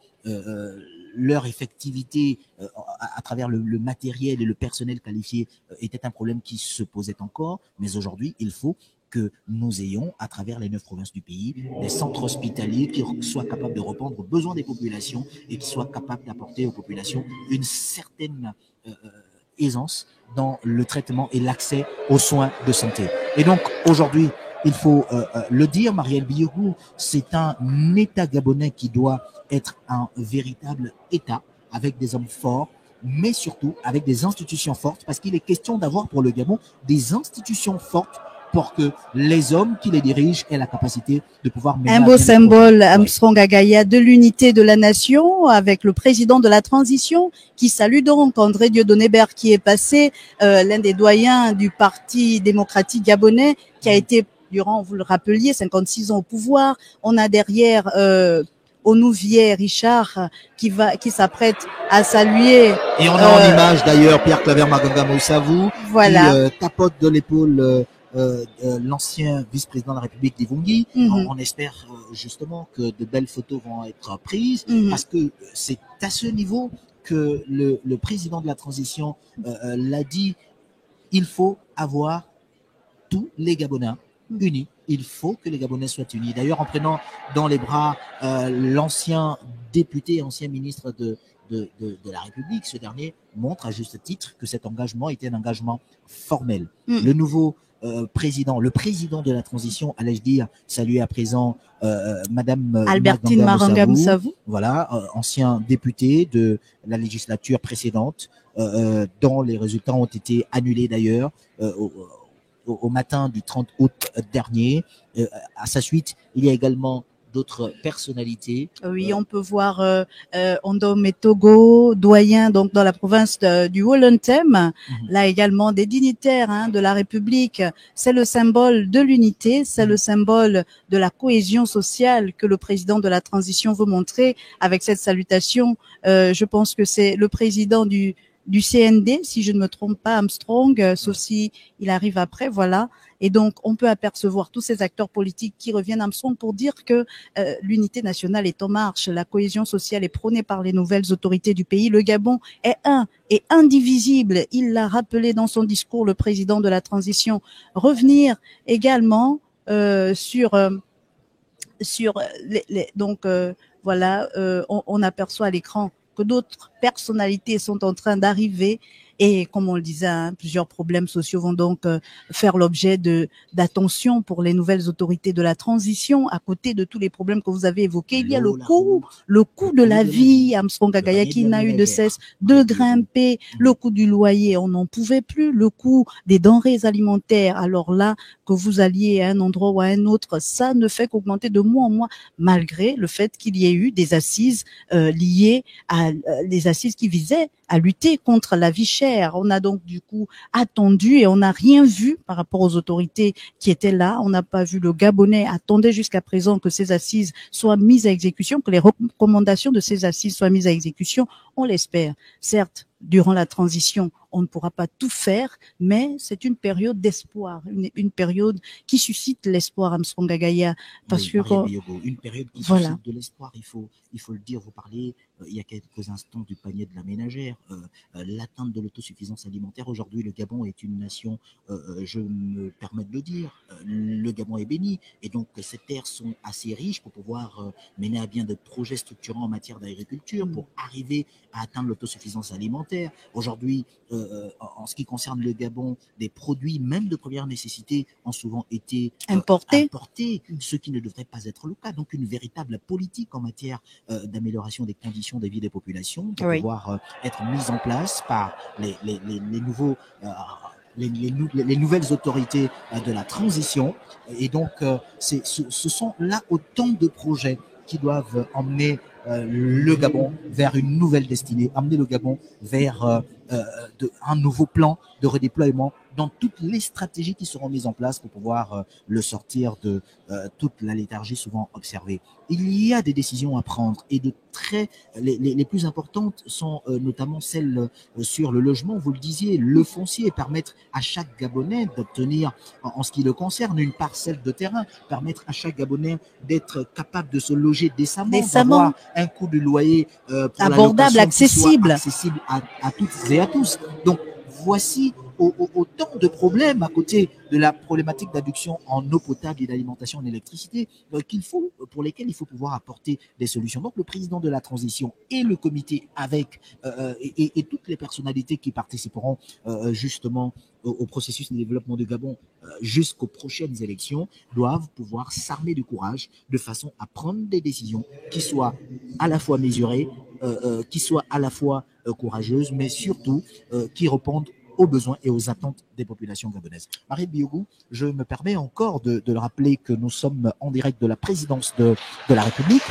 leur effectivité à travers le matériel et le personnel qualifié était un problème qui se posait encore. Mais aujourd'hui, il faut que nous ayons, à travers les 9 provinces du pays, des centres hospitaliers qui soient capables de répondre aux besoins des populations et qui soient capables d'apporter aux populations une certaine aisance dans le traitement et l'accès aux soins de santé. Et donc, aujourd'hui, il faut le dire, Marielle Biogou, c'est un État gabonais qui doit être un véritable État avec des hommes forts, mais surtout avec des institutions fortes, parce qu'il est question d'avoir pour le Gabon des institutions fortes pour que les hommes qui les dirigent aient la capacité de pouvoir mener un beau symbole, Armstrong Agaya, de l'unité de la nation, avec le président de la transition, qui salue donc André Dieudonné Bert, qui est passé, l'un des doyens du Parti démocratique gabonais, qui a été, durant, vous le rappeliez, 56 ans au pouvoir. On a derrière Onouvier Richard qui s'apprête à saluer. Et on a en image d'ailleurs Pierre Claver Maganga Moussavou, voilà, qui tapote de l'épaule l'ancien vice-président de la République d'Ivongui. On espère justement que de belles photos vont être prises, parce que c'est à ce niveau que le président de la transition l'a dit, il faut avoir tous les Gabonais unis. Il faut que les Gabonais soient unis. D'ailleurs, en prenant dans les bras l'ancien député, ancien ministre de la République, ce dernier montre à juste titre que cet engagement était un engagement formel. Le nouveau président, le président de la transition, allais-je dire, saluer à présent Madame Albertine Maranga Moussavou, voilà, ancien député de la législature précédente, dont les résultats ont été annulés d'ailleurs au matin du 30 août dernier. À sa suite, il y a également d'autres personnalités. Oui, on peut voir Ondome Togo, doyen donc dans la province du Wollontem. Là également des dignitaires de la République. C'est le symbole de l'unité, c'est le symbole de la cohésion sociale que le président de la transition veut montrer avec cette salutation. Je pense que c'est le président du CND, si je ne me trompe pas, Armstrong, sauf si il arrive après, voilà. Et donc, on peut apercevoir tous ces acteurs politiques qui reviennent à Armstrong pour dire que l'unité nationale est en marche, la cohésion sociale est prônée par les nouvelles autorités du pays. Le Gabon est un et indivisible. Il l'a rappelé dans son discours, le président de la transition. Revenir également sur donc voilà, on aperçoit à l'écran que d'autres personnalités sont en train d'arriver et, comme on le disait, plusieurs problèmes sociaux vont donc faire l'objet d'attention pour les nouvelles autorités de la transition. À côté de tous les problèmes que vous avez évoqués, il y a le coût de la vie, Armstrong Agaya, qui n'a eu de cesse de grimper, le coût du loyer, on n'en pouvait plus, le coût des denrées alimentaires. Alors là, que vous alliez à un endroit ou à un autre, ça ne fait qu'augmenter de mois en mois, malgré le fait qu'il y ait eu des assises liées à les assises qui visaient à lutter contre la vie chère. On a donc du coup attendu et on n'a rien vu par rapport aux autorités qui étaient là. On n'a pas vu, le Gabonais attendait jusqu'à présent que ces assises soient mises à exécution, que les recommandations de ces assises soient mises à exécution. On l'espère. Certes, durant la transition, on ne pourra pas tout faire, mais c'est une période d'espoir, une période qui suscite l'espoir, Armstrong Agaya, parce que une période qui suscite de l'espoir. Il faut le dire. Vous parlez il y a quelques instants du panier de la ménagère, l'atteinte de l'autosuffisance alimentaire. Aujourd'hui, le Gabon est une nation, je me permets de le dire, le Gabon est béni, et donc ces terres sont assez riches pour pouvoir mener à bien des projets structurants en matière d'agriculture, pour arriver à atteindre l'autosuffisance alimentaire. Aujourd'hui, en ce qui concerne le Gabon, des produits même de première nécessité ont souvent été importés, ce qui ne devrait pas être le cas. Donc une véritable politique en matière d'amélioration des conditions de vie des populations pour pouvoir être mise en place par les nouvelles autorités de la transition. Et donc ce sont là autant de projets qui doivent emmener le Gabon vers une nouvelle destinée, amener le Gabon vers un nouveau plan de redéploiement dans toutes les stratégies qui seront mises en place pour pouvoir le sortir de toute la léthargie souvent observée. Il y a des décisions à prendre et les plus importantes sont notamment celles sur le logement, vous le disiez, le foncier, permettre à chaque Gabonais d'obtenir, en ce qui le concerne, une parcelle de terrain, permettre à chaque Gabonais d'être capable de se loger décemment. D'avoir un coût de loyer abordable, accessible à toutes et à tous. Donc, voici autant de problèmes à côté de la problématique d'adduction en eau potable et d'alimentation en électricité pour lesquels il faut pouvoir apporter des solutions. Donc, le président de la transition et le comité avec et toutes les personnalités qui participeront justement au processus de développement de Gabon jusqu'aux prochaines élections doivent pouvoir s'armer de courage de façon à prendre des décisions qui soient à la fois mesurées, qui soient à la fois courageuses, mais surtout qui répondent aux besoins et aux attentes des populations gabonaises. Marielle Biogou, je me permets encore de le rappeler que nous sommes en direct de la présidence de la République.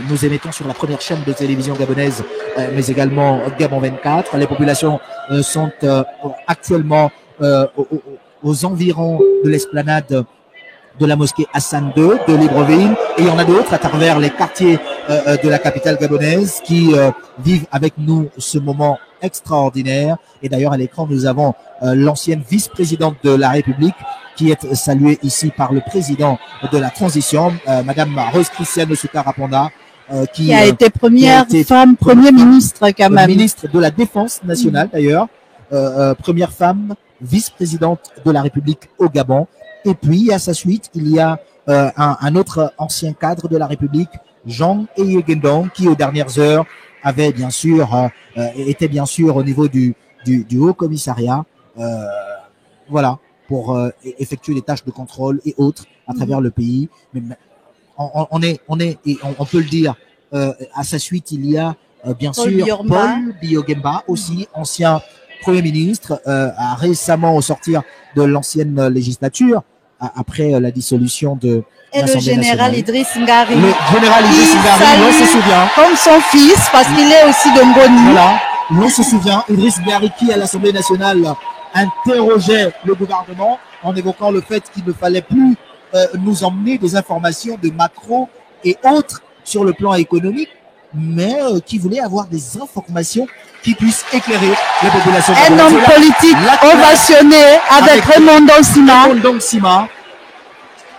Nous émettons sur la première chaîne de télévision gabonaise, mais également Gabon 24. Les populations sont actuellement aux environs de l'esplanade de la mosquée Hassan II de Libreville, et il y en a d'autres à travers les quartiers de la capitale gabonaise qui vivent avec nous ce moment extraordinaire. Et d'ailleurs, à l'écran, nous avons l'ancienne vice-présidente de la République qui est saluée ici par le président de la transition, Madame Rose Christiane Souka-Raponda, qui a été première femme, premier ministre quand même. Ministre de la Défense nationale d'ailleurs, première femme vice-présidente de la République au Gabon. Et puis, à sa suite, il y a un autre ancien cadre de la République, Jean Eyegendong, qui aux dernières heures avait bien sûr était bien sûr au niveau du Haut Commissariat, voilà, pour effectuer des tâches de contrôle et autres à travers le pays. Mais on peut le dire. À sa suite, il y a bien sûr Paul Biyogemba, aussi ancien Premier ministre, récemment au sortir de l'ancienne législature, après la dissolution de et le général Idriss Ngari. Le général Idriss Ngari, on se souvient. Comme son fils, parce qu'il est aussi de Ngoni. Voilà, on se souvient. Idriss Ngari qui, à l'Assemblée nationale, interrogeait le gouvernement en évoquant le fait qu'il ne fallait plus nous emmener des informations de macro et autres sur le plan économique, mais qui voulait avoir des informations qui puissent éclairer les populations. Un homme politique ovationné avec Raymond Sima,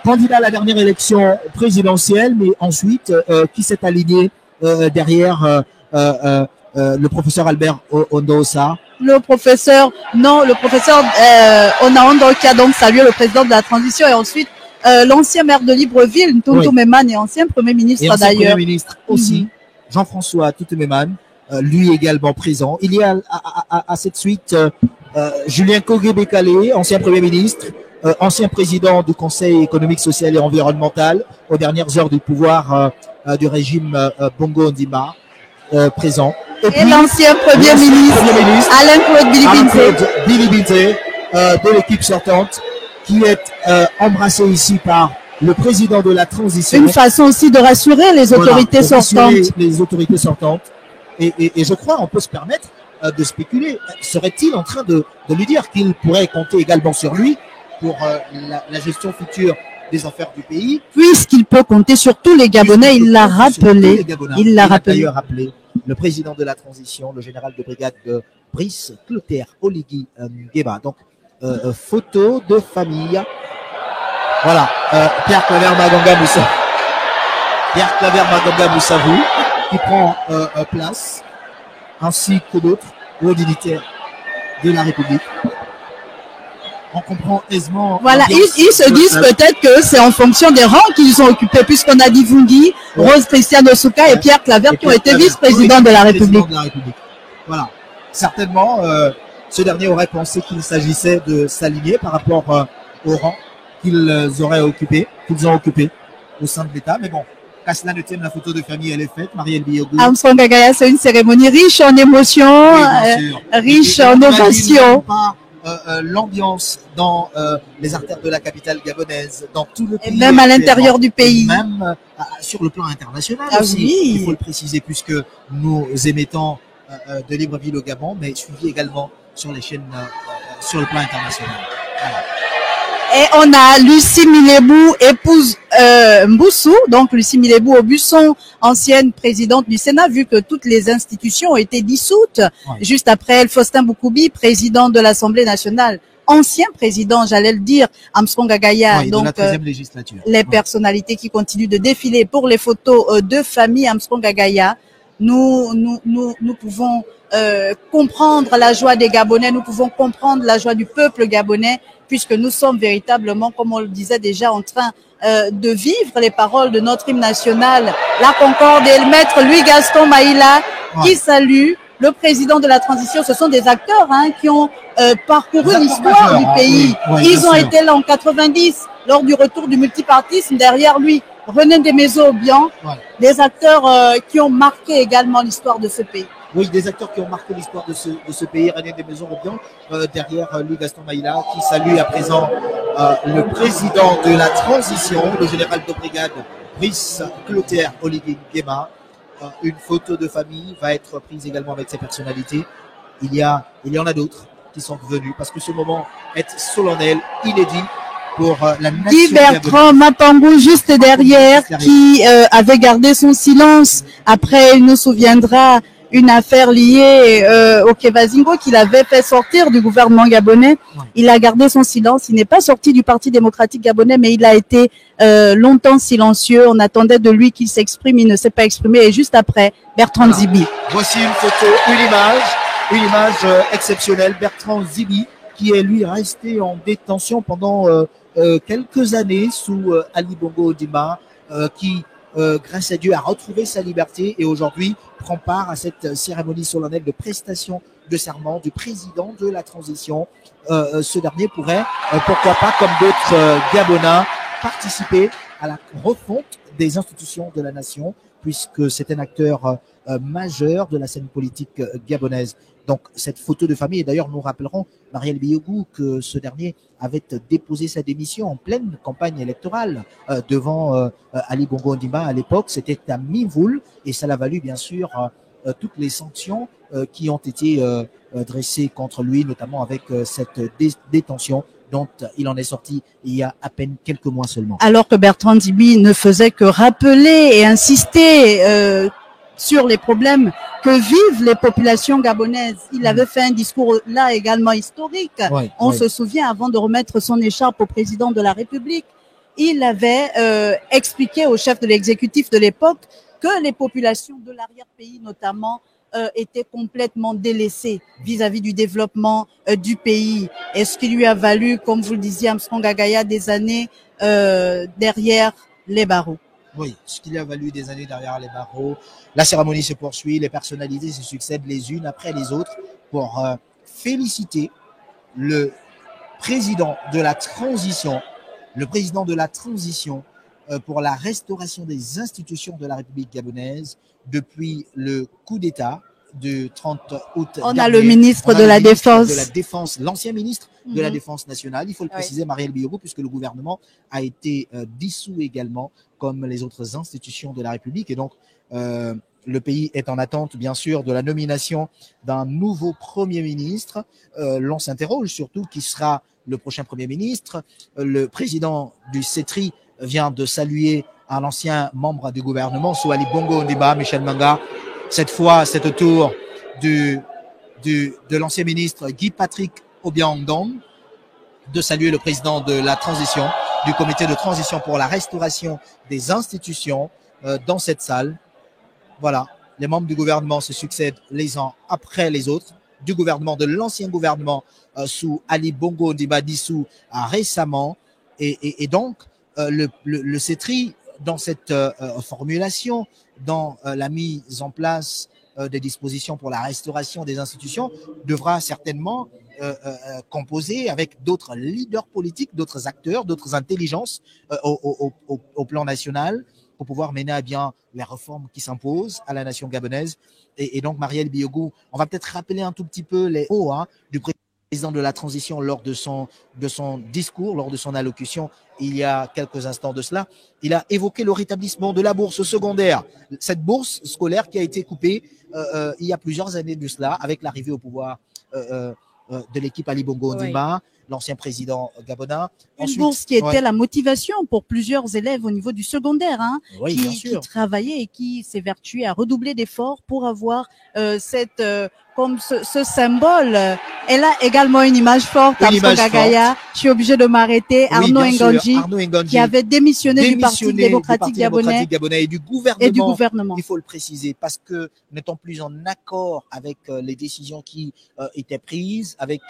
candidat à la dernière élection présidentielle, mais ensuite qui s'est aligné derrière le professeur Albert Ondosa. Le professeur Onaondo qui a donc salué le président de la transition, et ensuite l'ancien maire de Libreville, Ntonto Memane, et ancien premier ministre d'ailleurs. Premier ministre aussi, Jean-François Toutou-Memane, lui également présent. Il y a à cette suite Julien Kogé-Bekale, ancien premier ministre, ancien président du Conseil économique, social et environnemental, aux dernières heures du pouvoir du régime Bongo Ondimba, présent. Et l'ancien premier ministre, Alain-Claude Bilibinte, de l'équipe sortante, qui est embrassé ici par le président de la transition. Une façon aussi de rassurer les autorités sortantes. Les autorités sortantes. Et je crois on peut se permettre de spéculer. Serait-il en train de lui dire qu'il pourrait compter également sur lui pour la gestion future des affaires du pays? Puisqu'il peut compter sur tous les Gabonais, il l'a rappelé. Il l'a d'ailleurs rappelé. Le président de la transition, le général de brigade Brice Clotaire Oligui Nguema. Donc, photo de famille. Voilà, Pierre Claver Maganga Moussavou qui prend place, ainsi que d'autres hauts dignitaires de la République. On comprend aisément. Voilà, ils se disent peut-être que c'est en fonction des rangs qu'ils ont occupés, puisqu'on a dit Vungi, Rose Christiane Souka et Pierre Claver qui ont été vice-présidents de la République. Voilà, certainement, ce dernier aurait pensé qu'il s'agissait de s'aligner par rapport au rang qu'ils ont occupé au sein de l'État. Mais bon, qu'à cela ne tienne, la photo de famille, elle est faite. Marielle Biogou. Armstrong Gagaya, c'est une cérémonie riche en émotions, riche en ovations. l'ambiance dans les artères de la capitale gabonaise, dans tout le pays. Et même à l'intérieur du pays. Et même sur le plan international aussi, oui. il faut le préciser, puisque nous émettons de Libreville au Gabon, mais suivi également sur les chaînes sur le plan international. Voilà. Et on a Lucie Milebou, épouse Mboussou, donc Lucie Milebou Aubusson, ancienne présidente du Sénat, vu que toutes les institutions ont été dissoutes. Ouais. Juste après elle, Faustin Boukoubi, président de l'Assemblée nationale, ancien président, j'allais le dire, Armstrong Agaya, ouais, donc de la 13e législature. Les personnalités qui continuent de défiler pour les photos de famille Armstrong Agaya. Nous pouvons comprendre la joie des Gabonais, nous pouvons comprendre la joie du peuple gabonais, puisque nous sommes véritablement, comme on le disait déjà, en train de vivre les paroles de notre hymne national, la Concorde, et le maître Louis-Gaston Maïla, qui salue le président de la transition. Ce sont des acteurs qui ont parcouru l'histoire du pays. Ils ont été là en 90, lors du retour du multipartisme, derrière lui, René Desmaisons-Obiang, des acteurs qui ont marqué également l'histoire de ce pays. Oui, des acteurs qui ont marqué l'histoire de ce pays, René Desmaisons-Obiang, derrière Louis-Gaston Maïla, qui salue à présent le président de la transition, le général de brigade Brice Clotaire Olivier Nguema. Une photo de famille va être prise également avec ces personnalités. Il y en a d'autres qui sont venus, parce que ce moment est solennel, inédit pour la nation. Guy Bertrand Mapangou, juste derrière, qui avait gardé son silence. Après, il nous souviendra une affaire liée au Kevazingo qu'il avait fait sortir du gouvernement gabonais. Il a gardé son silence. Il n'est pas sorti du Parti démocratique gabonais, mais il a été longtemps silencieux. On attendait de lui qu'il s'exprime. Il ne s'est pas exprimé. Et juste après, Bertrand Zibi. Voici une photo, une image exceptionnelle. Bertrand Zibi, qui est lui resté en détention pendant quelques années sous Ali Bongo Ondimba, qui grâce à Dieu a retrouvé sa liberté et aujourd'hui prend part à cette cérémonie solennelle de prestation de serment du président de la transition. Ce dernier pourrait, pourquoi pas, comme d'autres Gabonais, participer à la refonte des institutions de la nation, puisque c'est un acteur majeur de la scène politique gabonaise. Donc, cette photo de famille, et d'ailleurs, nous rappellerons, Marielle Biogou, que ce dernier avait déposé sa démission en pleine campagne électorale devant Ali Bongo Ondimba à l'époque. C'était à Mimvoul, et ça l'a valu, bien sûr, toutes les sanctions qui ont été dressées contre lui, notamment avec cette détention dont il en est sorti il y a à peine quelques mois seulement. Alors que Bertrand Zibi ne faisait que rappeler et insister sur les problèmes que vivent les populations gabonaises. Il avait fait un discours là également historique. On se souvient, avant de remettre son écharpe au président de la République, il avait expliqué au chef de l'exécutif de l'époque que les populations de l'arrière-pays notamment étaient complètement délaissées vis-à-vis du développement du pays. Et ce qui lui a valu, comme vous le disiez, Armstrong Agaya, des années derrière les barreaux. Oui, ce qui lui a valu des années derrière les barreaux. La cérémonie se poursuit, les personnalités se succèdent les unes après les autres pour féliciter le président de la transition, pour la restauration des institutions de la République gabonaise depuis le coup d'État du 30 août On dernier. a le ministre de la Défense, l'ancien ministre de la Défense nationale, il faut le préciser, Marielle Biogou, puisque le gouvernement a été dissous également, comme les autres institutions de la République. Et donc, le pays est en attente, bien sûr, de la nomination d'un nouveau Premier ministre. L'on s'interroge surtout qui sera le prochain Premier ministre. Le président du CETRI vient de saluer un ancien membre du gouvernement, soit Ali Bongo Ondimba, Michel Manga. Cette fois, c'est au tour de l'ancien ministre Guy-Patrick Obiang-Ndong de saluer le président de la transition, du comité de transition pour la restauration des institutions dans cette salle. Voilà, les membres du gouvernement se succèdent les uns après les autres. Du gouvernement, de l'ancien gouvernement sous Ali Bongo Ondimba dissous récemment. Et donc, le CETRI, dans cette formulation, dans la mise en place des dispositions pour la restauration des institutions, devra certainement composer avec d'autres leaders politiques, d'autres acteurs, d'autres intelligences au plan national pour pouvoir mener à bien les réformes qui s'imposent à la nation gabonaise. Et donc, Marielle Biogou, on va peut-être rappeler un tout petit peu les mots du président président de la transition lors de son discours, lors de son allocution, il y a quelques instants de cela, il a évoqué le rétablissement de la bourse secondaire. Cette bourse scolaire qui a été coupée il y a plusieurs années de cela, avec l'arrivée au pouvoir de l'équipe Ali Bongo Ondimba, l'ancien président gabonais. Une bourse qui était la motivation pour plusieurs élèves au niveau du secondaire, hein, qui travaillaient et qui s'évertuaient à redoubler d'efforts pour avoir comme ce symbole. Elle a également une image forte, Amson Gagaya. Je suis obligé de m'arrêter. Arnaud Nganji, qui avait démissionné du Parti démocratique gabonais et du gouvernement. Il faut le préciser, parce que n'étant plus en accord avec les décisions qui étaient prises, avec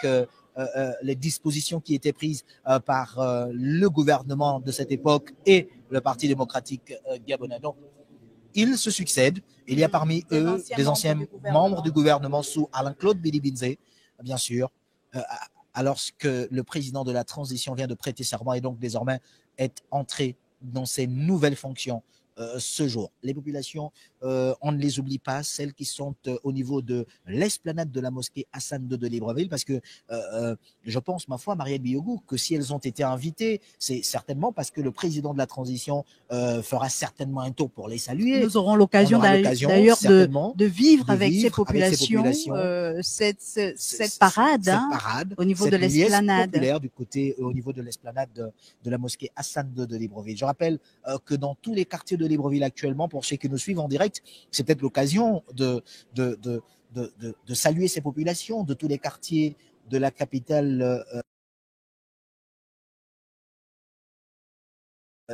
les dispositions qui étaient prises par le gouvernement de cette époque et le Parti démocratique gabonais. Donc, ils se succèdent. Il y a parmi eux des anciens membres du gouvernement sous Alain-Claude Billy-Binzé, bien sûr, alors que le président de la transition vient de prêter serment et donc désormais est entré dans ses nouvelles fonctions ce jour. Les populations, on ne les oublie pas, celles qui sont au niveau de l'esplanade de la mosquée Hassan II de Libreville, parce que je pense, ma foi, Marielle Biogou, que si elles ont été invitées, c'est certainement parce que le président de la transition fera certainement un tour pour les saluer. Nous aurons l'occasion d'ailleurs de vivre avec ces populations cette parade, au niveau de l'esplanade. Populaire du côté, au niveau de l'esplanade de la mosquée Hassan II de Libreville. Je rappelle que dans tous les quartiers de Libreville actuellement, pour ceux qui nous suivent en direct, c'est peut-être l'occasion de saluer ces populations de tous les quartiers de la capitale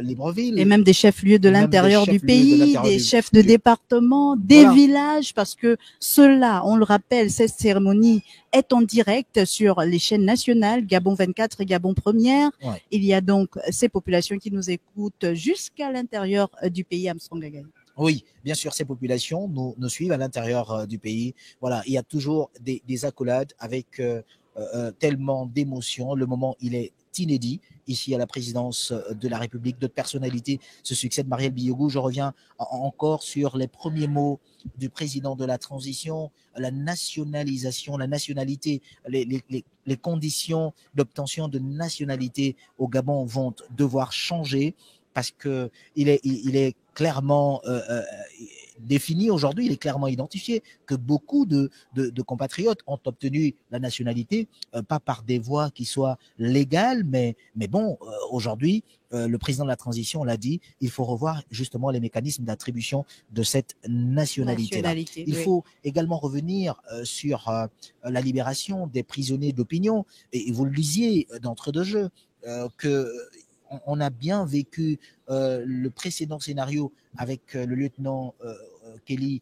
Libreville. Et même des chefs-lieux de l'intérieur du pays, des chefs de département, des villages, parce que cela, on le rappelle, cette cérémonie est en direct sur les chaînes nationales, Gabon 24 et Gabon Première. Ouais. Il y a donc ces populations qui nous écoutent jusqu'à l'intérieur du pays, Amson Gagaya. Oui, bien sûr, ces populations nous suivent à l'intérieur du pays. Voilà, il y a toujours des accolades avec tellement d'émotions. Le moment, il est inédit ici à la présidence de la République. D'autres personnalités se succèdent. Marielle Biogou, je reviens encore sur les premiers mots du président de la transition, la nationalisation, la nationalité, les conditions d'obtention de nationalité au Gabon vont devoir changer, parce que il est clairement défini aujourd'hui, il est clairement identifié que beaucoup de compatriotes ont obtenu la nationalité, pas par des voies qui soient légales, mais bon, aujourd'hui, le président de la transition l'a dit, il faut revoir justement les mécanismes d'attribution de cette nationalité-là. Il faut également revenir sur la libération des prisonniers d'opinion, et vous le disiez d'entre deux jeux, que on a bien vécu le précédent scénario avec le lieutenant Kelly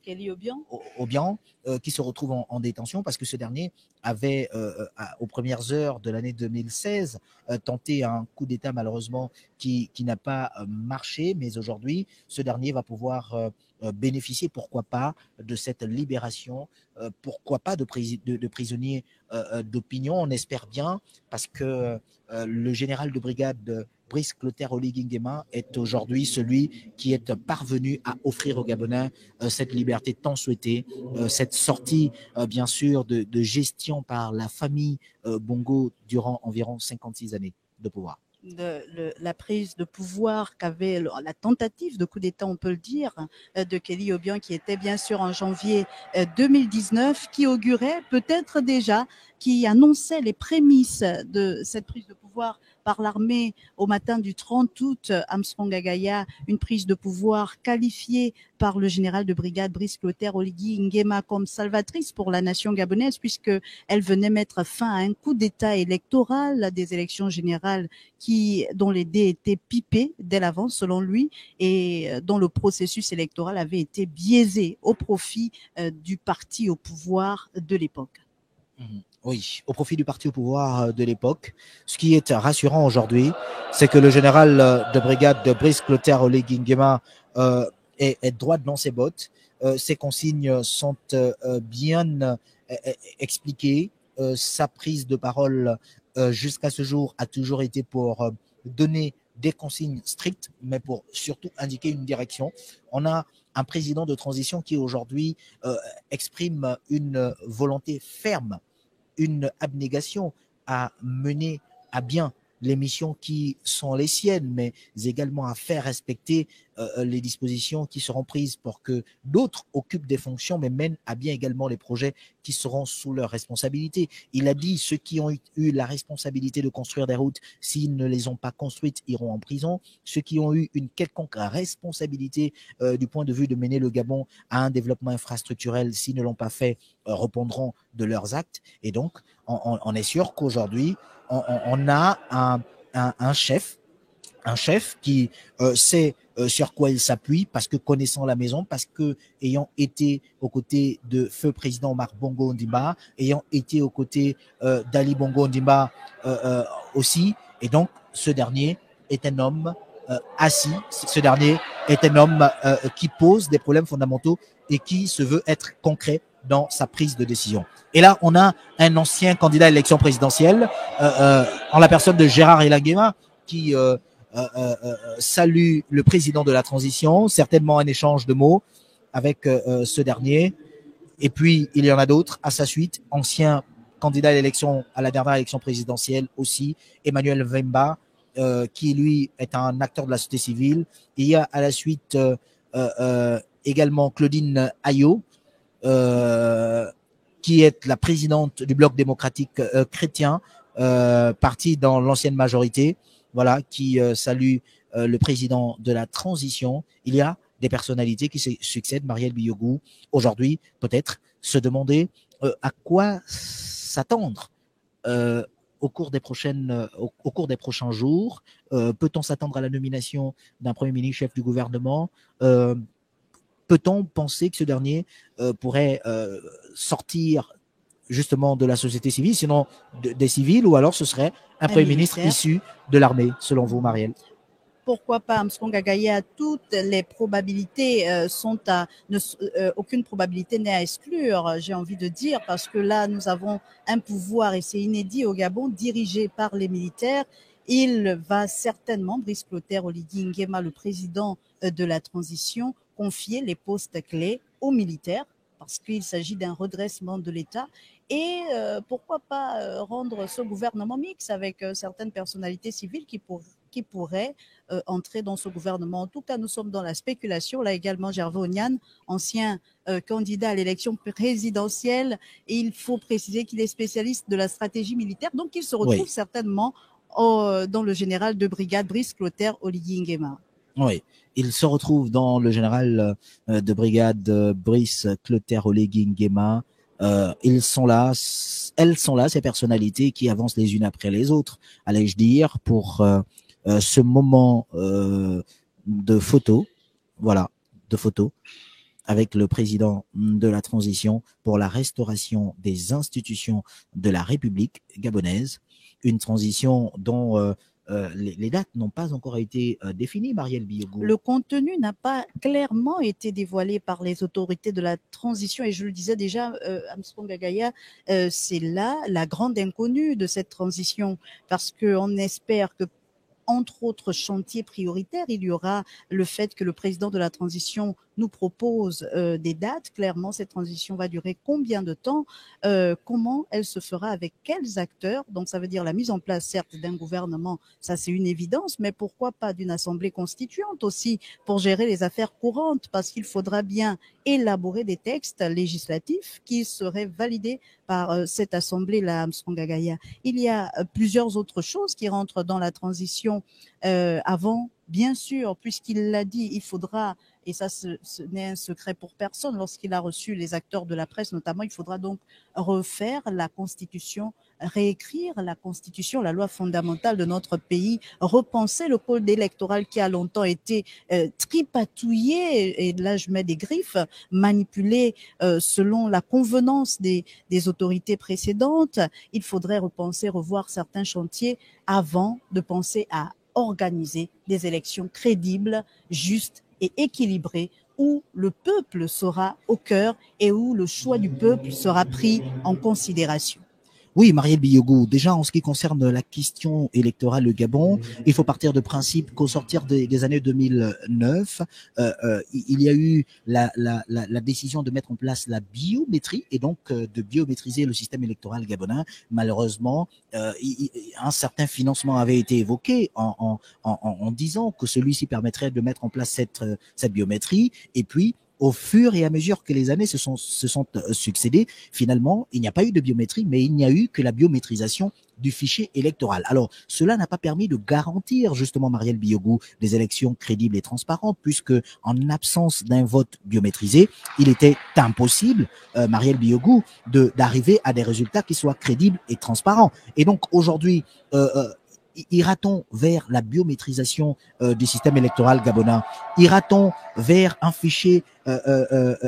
Obiang, qui se retrouve en détention parce que ce dernier avait, aux premières heures de l'année 2016, tenté un coup d'État malheureusement qui n'a pas marché, mais aujourd'hui, ce dernier va pouvoir bénéficier, pourquoi pas, de cette libération, pourquoi pas de prisonniers d'opinion, on espère bien, parce que le général de brigade Brice Clotaire Oligui Nguema est aujourd'hui celui qui est parvenu à offrir aux Gabonais cette liberté tant souhaitée, cette sortie bien sûr de gestion par la famille Bongo durant environ 56 années de pouvoir. La prise de pouvoir qu'avait la tentative de coup d'État, on peut le dire, de Kelly Obiang, qui était bien sûr en janvier 2019, qui augurait peut-être déjà, qui annonçait les prémices de cette prise de pouvoir par l'armée au matin du 30 août, Amson Gagaya, une prise de pouvoir qualifiée par le général de brigade Brice Clotaire Oligui Nguema comme salvatrice pour la nation gabonaise, puisque elle venait mettre fin à un coup d'État électoral, des élections générales dont les dés étaient pipés dès l'avance, selon lui, et dont le processus électoral avait été biaisé au profit du parti au pouvoir de l'époque. Oui, au profit du parti au pouvoir de l'époque. Ce qui est rassurant aujourd'hui, c'est que le général de brigade de Brice Clotaire Oligui Nguema est droit dans ses bottes. Ses consignes sont bien expliquées. Sa prise de parole jusqu'à ce jour a toujours été pour donner des consignes strictes, mais pour surtout indiquer une direction. On a un président de transition qui aujourd'hui exprime une volonté ferme une abnégation à mener à bien les missions qui sont les siennes, mais également à faire respecter les dispositions qui seront prises pour que d'autres occupent des fonctions, mais mènent à bien également les projets qui seront sous leur responsabilité. Il a dit, ceux qui ont eu la responsabilité de construire des routes, s'ils ne les ont pas construites, iront en prison. Ceux qui ont eu une quelconque responsabilité du point de vue de mener le Gabon à un développement infrastructurel, s'ils ne l'ont pas fait, répondront de leurs actes. Et donc, on est sûr qu'aujourd'hui, on a un chef qui sait sur quoi il s'appuie, parce que connaissant la maison, parce que ayant été aux côtés de feu président Omar Bongo Ondimba, ayant été aux côtés d'Ali Bongo Ondimba aussi, et donc ce dernier est un homme assis, ce dernier est un homme qui pose des problèmes fondamentaux et qui se veut être concret dans sa prise de décision. Et là, on a un ancien candidat à l'élection présidentielle, en la personne de Gérard Elangema, qui salue le président de la transition, certainement un échange de mots avec ce dernier. Et puis, il y en a d'autres à sa suite, ancien candidat à la dernière élection présidentielle aussi, Emmanuel Vemba, qui lui est un acteur de la société civile. Il y a à la suite également Claudine Ayot, qui est la présidente du Bloc démocratique chrétien, parti dans l'ancienne majorité, voilà, qui salue le président de la transition. Il y a des personnalités qui succèdent, Marielle Biogou, aujourd'hui, peut-être se demander à quoi s'attendre au cours des prochains jours. Peut-on s'attendre à la nomination d'un Premier ministre, chef du gouvernement? Peut-on penser que ce dernier pourrait sortir justement de la société civile, sinon des civils, ou alors ce serait un Premier ministre issu de l'armée, selon vous, Marielle? Pourquoi pas? Amscong Agaya, toutes les probabilités aucune probabilité n'est à exclure, j'ai envie de dire, parce que là, nous avons un pouvoir, et c'est inédit au Gabon, dirigé par les militaires. Il va certainement, Brice Clotaire Oligui Nguema, le président de la transition, confier les postes clés aux militaires, parce qu'il s'agit d'un redressement de l'État. Et pourquoi pas rendre ce gouvernement mixte avec certaines personnalités civiles qui pourraient entrer dans ce gouvernement. En tout cas, nous sommes dans la spéculation. Là également, Gervais Onyan, ancien candidat à l'élection présidentielle, et il faut préciser qu'il est spécialiste de la stratégie militaire, donc il se retrouve certainement dans le général de brigade Brice Clotaire Oligui Nguema. Oui, il se retrouve dans le général de brigade Brice Clotaire Oligui Nguema. Elles sont là, ces personnalités qui avancent les unes après les autres, allais-je dire, pour ce moment de photo, voilà, de photo, avec le président de la transition pour la restauration des institutions de la République gabonaise, une transition dont les dates n'ont pas encore été définies, Marielle Biogou. Le contenu n'a pas clairement été dévoilé par les autorités de la transition, et je le disais déjà, Amscong Agaya, c'est là la grande inconnue de cette transition, parce qu'on espère que, entre autres chantiers prioritaires, il y aura le fait que le président de la transition nous propose des dates. Clairement, cette transition va durer combien de temps? Comment elle se fera, avec quels acteurs? Donc, ça veut dire la mise en place, certes, d'un gouvernement, ça c'est une évidence, mais pourquoi pas d'une assemblée constituante aussi pour gérer les affaires courantes? Parce qu'il faudra bien élaborer des textes législatifs qui seraient validés par cette assemblée-là, Amscong Agaya. Il y a plusieurs autres choses qui rentrent dans la transition avant, bien sûr, puisqu'il l'a dit, il faudra, et ça ce n'est un secret pour personne, lorsqu'il a reçu les acteurs de la presse notamment, il faudra donc refaire la Constitution, réécrire la Constitution, la loi fondamentale de notre pays, repenser le code électoral qui a longtemps été tripatouillé, et là je mets des griffes, manipulé selon la convenance des autorités précédentes. Il faudrait repenser, revoir certains chantiers avant de penser à organiser des élections crédibles, justes et équilibrées, où le peuple sera au cœur et où le choix du peuple sera pris en considération. Oui, Marielle Biogou, déjà en ce qui concerne la question électorale au Gabon, il faut partir de principe qu'au sortir des années 2009, il y a eu la décision de mettre en place la biométrie et donc de biométriser le système électoral gabonais. Malheureusement, un certain financement avait été évoqué en disant que celui-ci permettrait de mettre en place cette biométrie et puis au fur et à mesure que les années se sont succédées, finalement, il n'y a pas eu de biométrie, mais il n'y a eu que la biométrisation du fichier électoral. Alors, cela n'a pas permis de garantir, justement, Marielle Biogou, des élections crédibles et transparentes, puisque en absence d'un vote biométrisé, il était impossible, Marielle Biogou, d'arriver à des résultats qui soient crédibles et transparents. Et donc, aujourd'hui, ira-t-on vers la biométrisation du système électoral gabonais? Ira-t-on vers un fichier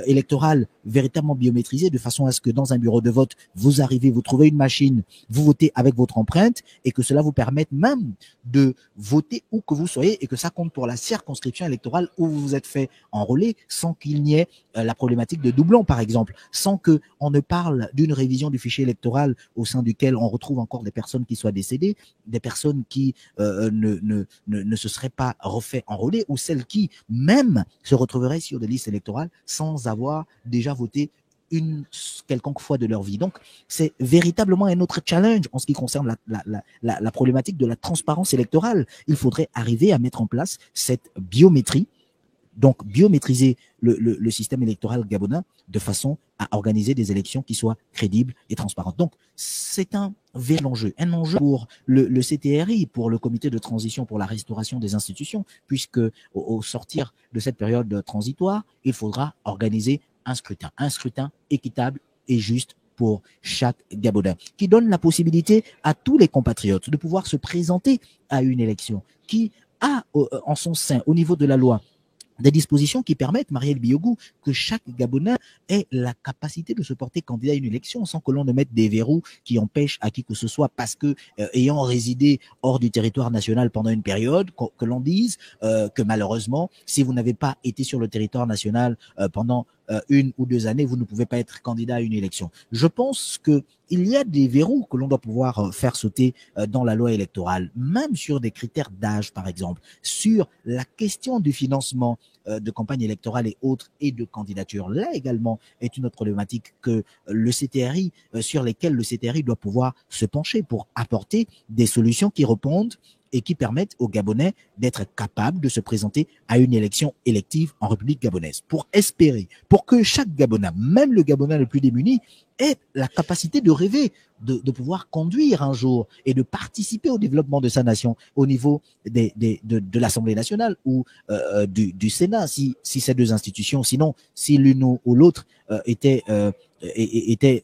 électoral véritablement biométrisé de façon à ce que dans un bureau de vote, vous arrivez, vous trouvez une machine, vous votez avec votre empreinte et que cela vous permette même de voter où que vous soyez et que ça compte pour la circonscription électorale où vous vous êtes fait enrôler sans qu'il n'y ait la problématique de doublons, par exemple, sans que on ne parle d'une révision du fichier électoral au sein duquel on retrouve encore des personnes qui soient décédées, des personnes qui ne se seraient pas refait enrôler ou celles qui même se retrouveraient sur des listes électorales sans avoir déjà voté une quelconque fois de leur vie. Donc, c'est véritablement un autre challenge en ce qui concerne la problématique de la transparence électorale. Il faudrait arriver à mettre en place cette biométrie, donc biométriser le système électoral gabonais de façon à organiser des élections qui soient crédibles et transparentes. Donc, c'est un enjeu pour le CTRI, pour le comité de transition pour la restauration des institutions, puisque au sortir de cette période transitoire, il faudra organiser un scrutin équitable et juste pour chaque Gabonais, qui donne la possibilité à tous les compatriotes de pouvoir se présenter à une élection, qui a en son sein, au niveau de la loi, des dispositions qui permettent, Marielle Biogou, que chaque Gabonais ait la capacité de se porter candidat à une élection sans que l'on ne mette des verrous qui empêchent à qui que ce soit, parce que ayant résidé hors du territoire national pendant une période, que l'on dise que malheureusement, si vous n'avez pas été sur le territoire national pendant 1 ou 2 années, vous ne pouvez pas être candidat à une élection. Je pense que il y a des verrous que l'on doit pouvoir faire sauter dans la loi électorale, même sur des critères d'âge, par exemple, sur la question du financement de campagne électorale et autres et de candidature. Là également est une autre problématique que le CTRI, sur lesquelles le CTRI doit pouvoir se pencher pour apporter des solutions qui répondent et qui permettent aux Gabonais d'être capables de se présenter à une élection élective en République gabonaise. Pour espérer, pour que chaque Gabonais, même le Gabonais le plus démuni, ait la capacité de rêver, de pouvoir conduire un jour et de participer au développement de sa nation au niveau de l'Assemblée nationale ou du Sénat, si ces deux institutions, sinon, si l'une ou l'autre était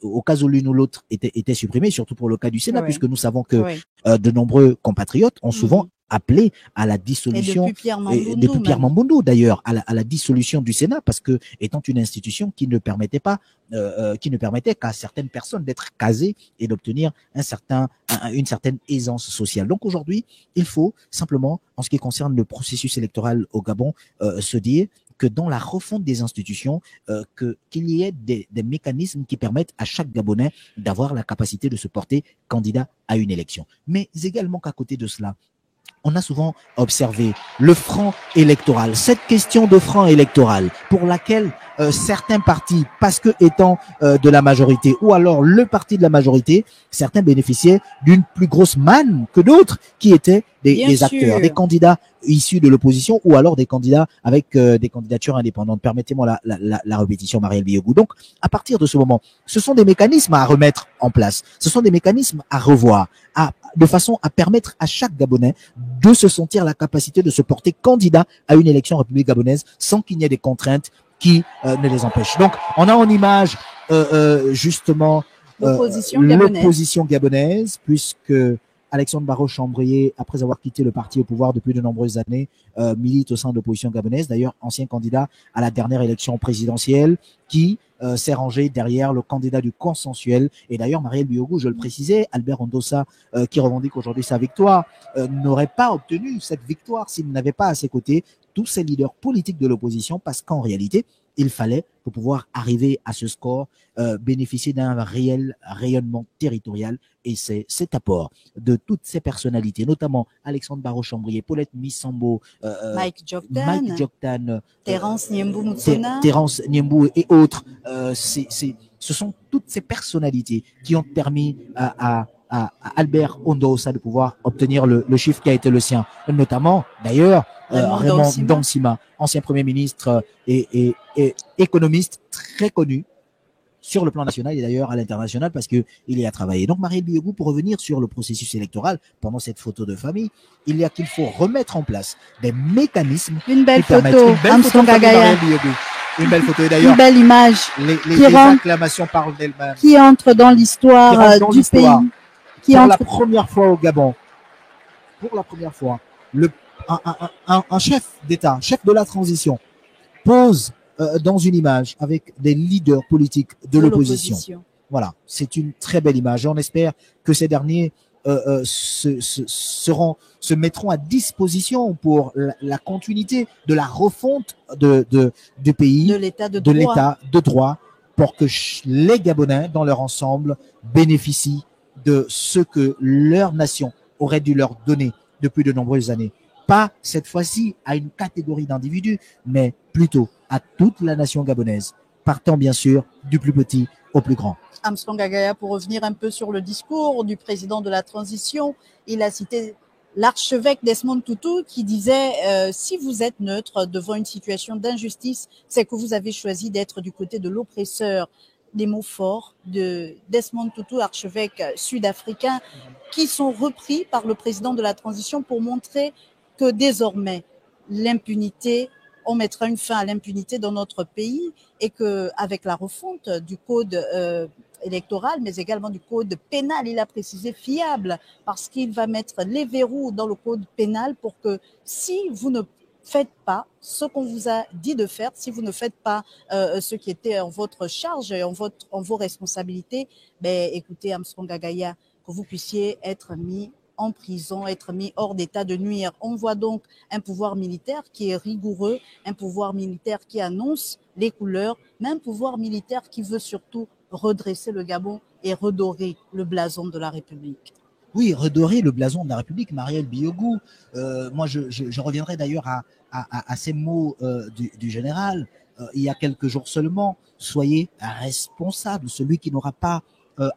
au cas où l'une ou l'autre était supprimée, surtout pour le cas du Sénat, puisque nous savons que de nombreux compatriotes ont souvent appelé à la dissolution, et depuis Pierre Mamboundou d'ailleurs, à la dissolution du Sénat, parce que étant une institution qui ne permettait pas, qui ne permettait qu'à certaines personnes d'être casées et d'obtenir une certaine aisance sociale. Donc aujourd'hui, il faut simplement, en ce qui concerne le processus électoral au Gabon, se dire que dans la refonte des institutions, qu'il y ait des mécanismes qui permettent à chaque Gabonais d'avoir la capacité de se porter candidat à une élection. Mais également qu'à côté de cela, on a souvent observé le franc électoral, cette question de franc électoral pour laquelle certains partis, parce que étant de la majorité ou alors le parti de la majorité, certains bénéficiaient d'une plus grosse manne que d'autres qui étaient des acteurs, des candidats issus de l'opposition ou alors des candidats avec des candidatures indépendantes. Permettez-moi la répétition, Marielle Biogou. Donc, à partir de ce moment, ce sont des mécanismes à remettre en place. Ce sont des mécanismes à revoir, de façon à permettre à chaque Gabonais de se sentir la capacité de se porter candidat à une élection en République gabonaise sans qu'il n'y ait des contraintes qui ne les empêchent. Donc, on a en image justement l'opposition gabonaise, puisque Alexandre Barrot-Chambrier, après avoir quitté le parti au pouvoir depuis de nombreuses années, milite au sein de l'opposition gabonaise, d'ailleurs ancien candidat à la dernière élection présidentielle, qui s'est rangé derrière le candidat du consensuel. Et d'ailleurs, Marielle Biogou, je le précisais, Albert Ondossa, qui revendique aujourd'hui sa victoire, n'aurait pas obtenu cette victoire s'il n'avait pas à ses côtés tous ces leaders politiques de l'opposition, parce qu'en réalité, il fallait, pour pouvoir arriver à ce score, bénéficier d'un réel rayonnement territorial. Et c'est cet apport de toutes ces personnalités, notamment Alexandre Barreau-Chambrier, Paulette Missambo, Mike Joktan, Terence Niembou-Moutsona, Terence Niembou et autres. Ce sont toutes ces personnalités qui ont permis à Albert Ondosa de pouvoir obtenir le chiffre qui a été le sien. Notamment, d'ailleurs, Raymond Donsima, ancien Premier ministre et économiste très connu sur le plan national et d'ailleurs à l'international parce qu'il y a travaillé. Donc, Marielle Biogou, pour revenir sur le processus électoral, pendant cette photo de famille, il y a qu'il faut remettre en place des mécanismes. Une belle photo, Armstrong Agaya. Une belle photo et d'ailleurs, une belle image les acclamations parlent d'elles-mêmes. Qui entre dans l'histoire du pays. Pour la première fois au Gabon, pour la première fois, un chef d'État, chef de la transition, pose dans une image avec des leaders politiques de l'opposition. Voilà, c'est une très belle image. On espère que ces derniers se mettront à disposition pour la continuité de la refonte du pays, de l'état de droit, pour que les Gabonais, dans leur ensemble, bénéficient de ce que leur nation aurait dû leur donner depuis de nombreuses années. Pas cette fois-ci à une catégorie d'individus, mais plutôt à toute la nation gabonaise, partant bien sûr du plus petit au plus grand. Armstrong Agaya, pour revenir un peu sur le discours du président de la transition, il a cité l'archevêque Desmond Tutu qui disait si vous êtes neutre devant une situation d'injustice, c'est que vous avez choisi d'être du côté de l'oppresseur. Des mots forts de Desmond Tutu, archevêque sud-africain, qui sont repris par le président de la transition pour montrer que désormais l'impunité, on mettra une fin à l'impunité dans notre pays et que avec la refonte du code électoral, mais également du code pénal, il a précisé fiable parce qu'il va mettre les verrous dans le code pénal pour que si vous ne faites pas ce qu'on vous a dit de faire, si vous ne faites pas ce qui était en votre charge et en vos responsabilités, ben écoutez Armstrong Agaya, que vous puissiez être mis en prison, être mis hors d'état de nuire. On voit donc un pouvoir militaire qui est rigoureux, un pouvoir militaire qui annonce les couleurs, mais un pouvoir militaire qui veut surtout redresser le Gabon et redorer le blason de la République. Oui, redorer le blason de la République, Marielle Biogou. Moi, je reviendrai d'ailleurs à ces mots du général. Il y a quelques jours seulement, soyez responsable. Celui qui n'aura pas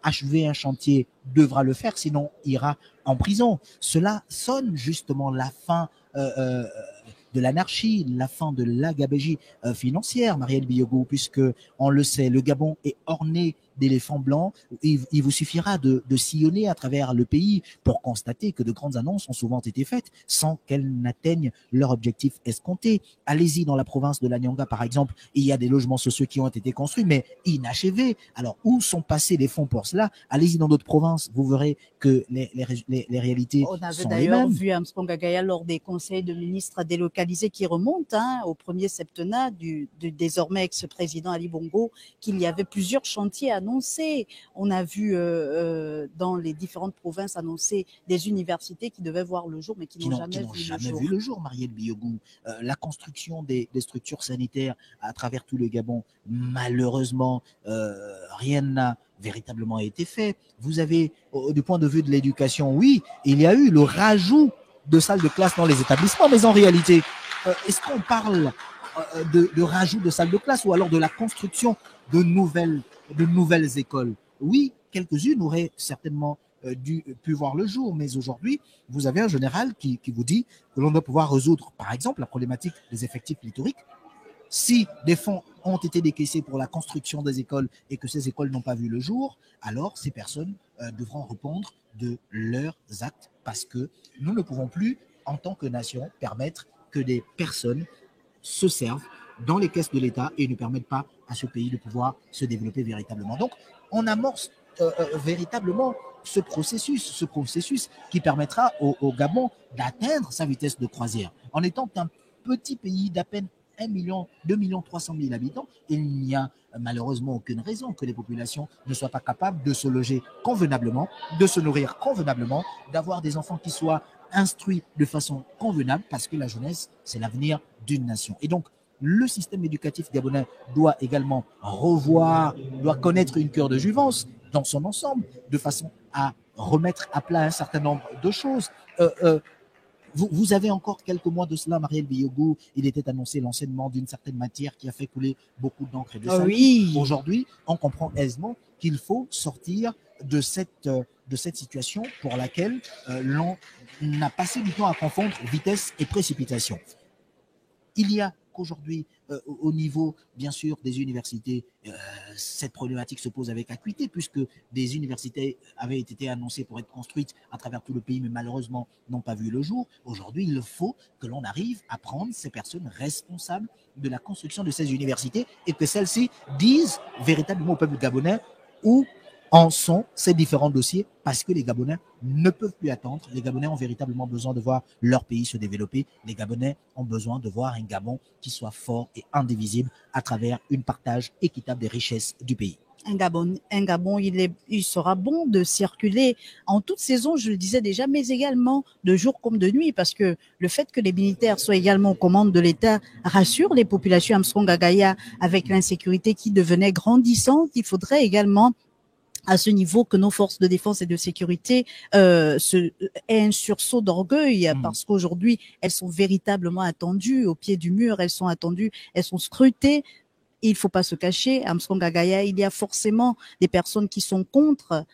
achevé un chantier devra le faire, sinon ira en prison. Cela sonne justement la fin de l'anarchie, la fin de la gabegie financière, Marielle Biogou, puisque on le sait, le Gabon est orné d'éléphants blancs. Il vous suffira de sillonner à travers le pays pour constater que de grandes annonces ont souvent été faites sans qu'elles n'atteignent leur objectif escompté. Allez-y dans la province de l'Anyanga, par exemple, il y a des logements sociaux qui ont été construits, mais inachevés. Alors, où sont passés les fonds pour cela? Allez-y dans d'autres provinces, vous verrez que les réalités sont les mêmes. On avait d'ailleurs vu Armstrong Agaya lors des conseils de ministres délocalisés qui remontent au premier septennat du désormais ex-président Ali Bongo, qu'il y avait plusieurs chantiers annoncés. On a vu dans les différentes provinces annoncer des universités qui devaient voir le jour, mais qui n'ont jamais vu le jour. Marielle Biogou, la construction des structures sanitaires à travers tout le Gabon, malheureusement, rien n'a véritablement été fait. Vous avez, du point de vue de l'éducation, oui, il y a eu le rajout de salles de classe dans les établissements, mais en réalité, est-ce qu'on parle de rajout de salles de classe ou alors de la construction de nouvelles écoles? Oui, quelques-unes auraient certainement pu voir le jour, mais aujourd'hui, vous avez un général qui vous dit que l'on doit pouvoir résoudre, par exemple, la problématique des effectifs pléthoriques. Si des fonds ont été décaissés pour la construction des écoles et que ces écoles n'ont pas vu le jour, alors ces personnes devront répondre de leurs actes parce que nous ne pouvons plus, en tant que nation, permettre que des personnes se servent dans les caisses de l'État et ne permettent pas à ce pays de pouvoir se développer véritablement. Donc, on amorce véritablement ce processus qui permettra au Gabon d'atteindre sa vitesse de croisière. En étant un petit pays d'à peine 2,3 millions habitants, il n'y a malheureusement aucune raison que les populations ne soient pas capables de se loger convenablement, de se nourrir convenablement, d'avoir des enfants qui soient instruits de façon convenable, parce que la jeunesse, c'est l'avenir d'une nation. Et donc, Le système éducatif gabonais doit également doit connaître une cure de jouvence dans son ensemble, de façon à remettre à plat un certain nombre de choses. Vous avez encore quelques mois de cela, Marielle Biogou, il était annoncé l'enseignement d'une certaine matière qui a fait couler beaucoup d'encre et de salive. Oui. Aujourd'hui, on comprend aisément qu'il faut sortir de cette situation pour laquelle l'on a passé du temps à confondre vitesse et précipitation. Il y a qu'aujourd'hui, au niveau, bien sûr, des universités, cette problématique se pose avec acuité, puisque des universités avaient été annoncées pour être construites à travers tout le pays, mais malheureusement n'ont pas vu le jour. Aujourd'hui, il faut que l'on arrive à prendre ces personnes responsables de la construction de ces universités et que celles-ci disent véritablement au peuple gabonais où en sont ces différents dossiers, parce que les Gabonais ne peuvent plus attendre. Les Gabonais ont véritablement besoin de voir leur pays se développer. Les Gabonais ont besoin de voir un Gabon qui soit fort et indivisible à travers un partage équitable des richesses du pays. Un Gabon, il sera bon de circuler en toute saison, je le disais déjà, mais également de jour comme de nuit, parce que le fait que les militaires soient également aux commandes de l'État rassure les populations Amsonga-Gaya avec l'insécurité qui devenait grandissante. Il faudrait également à ce niveau que nos forces de défense et de sécurité aient un sursaut d'orgueil parce qu'aujourd'hui, elles sont véritablement attendues au pied du mur, elles sont attendues, elles sont scrutées. Il ne faut pas se cacher, Amsonga-Gaya, il y a forcément des personnes qui sont contre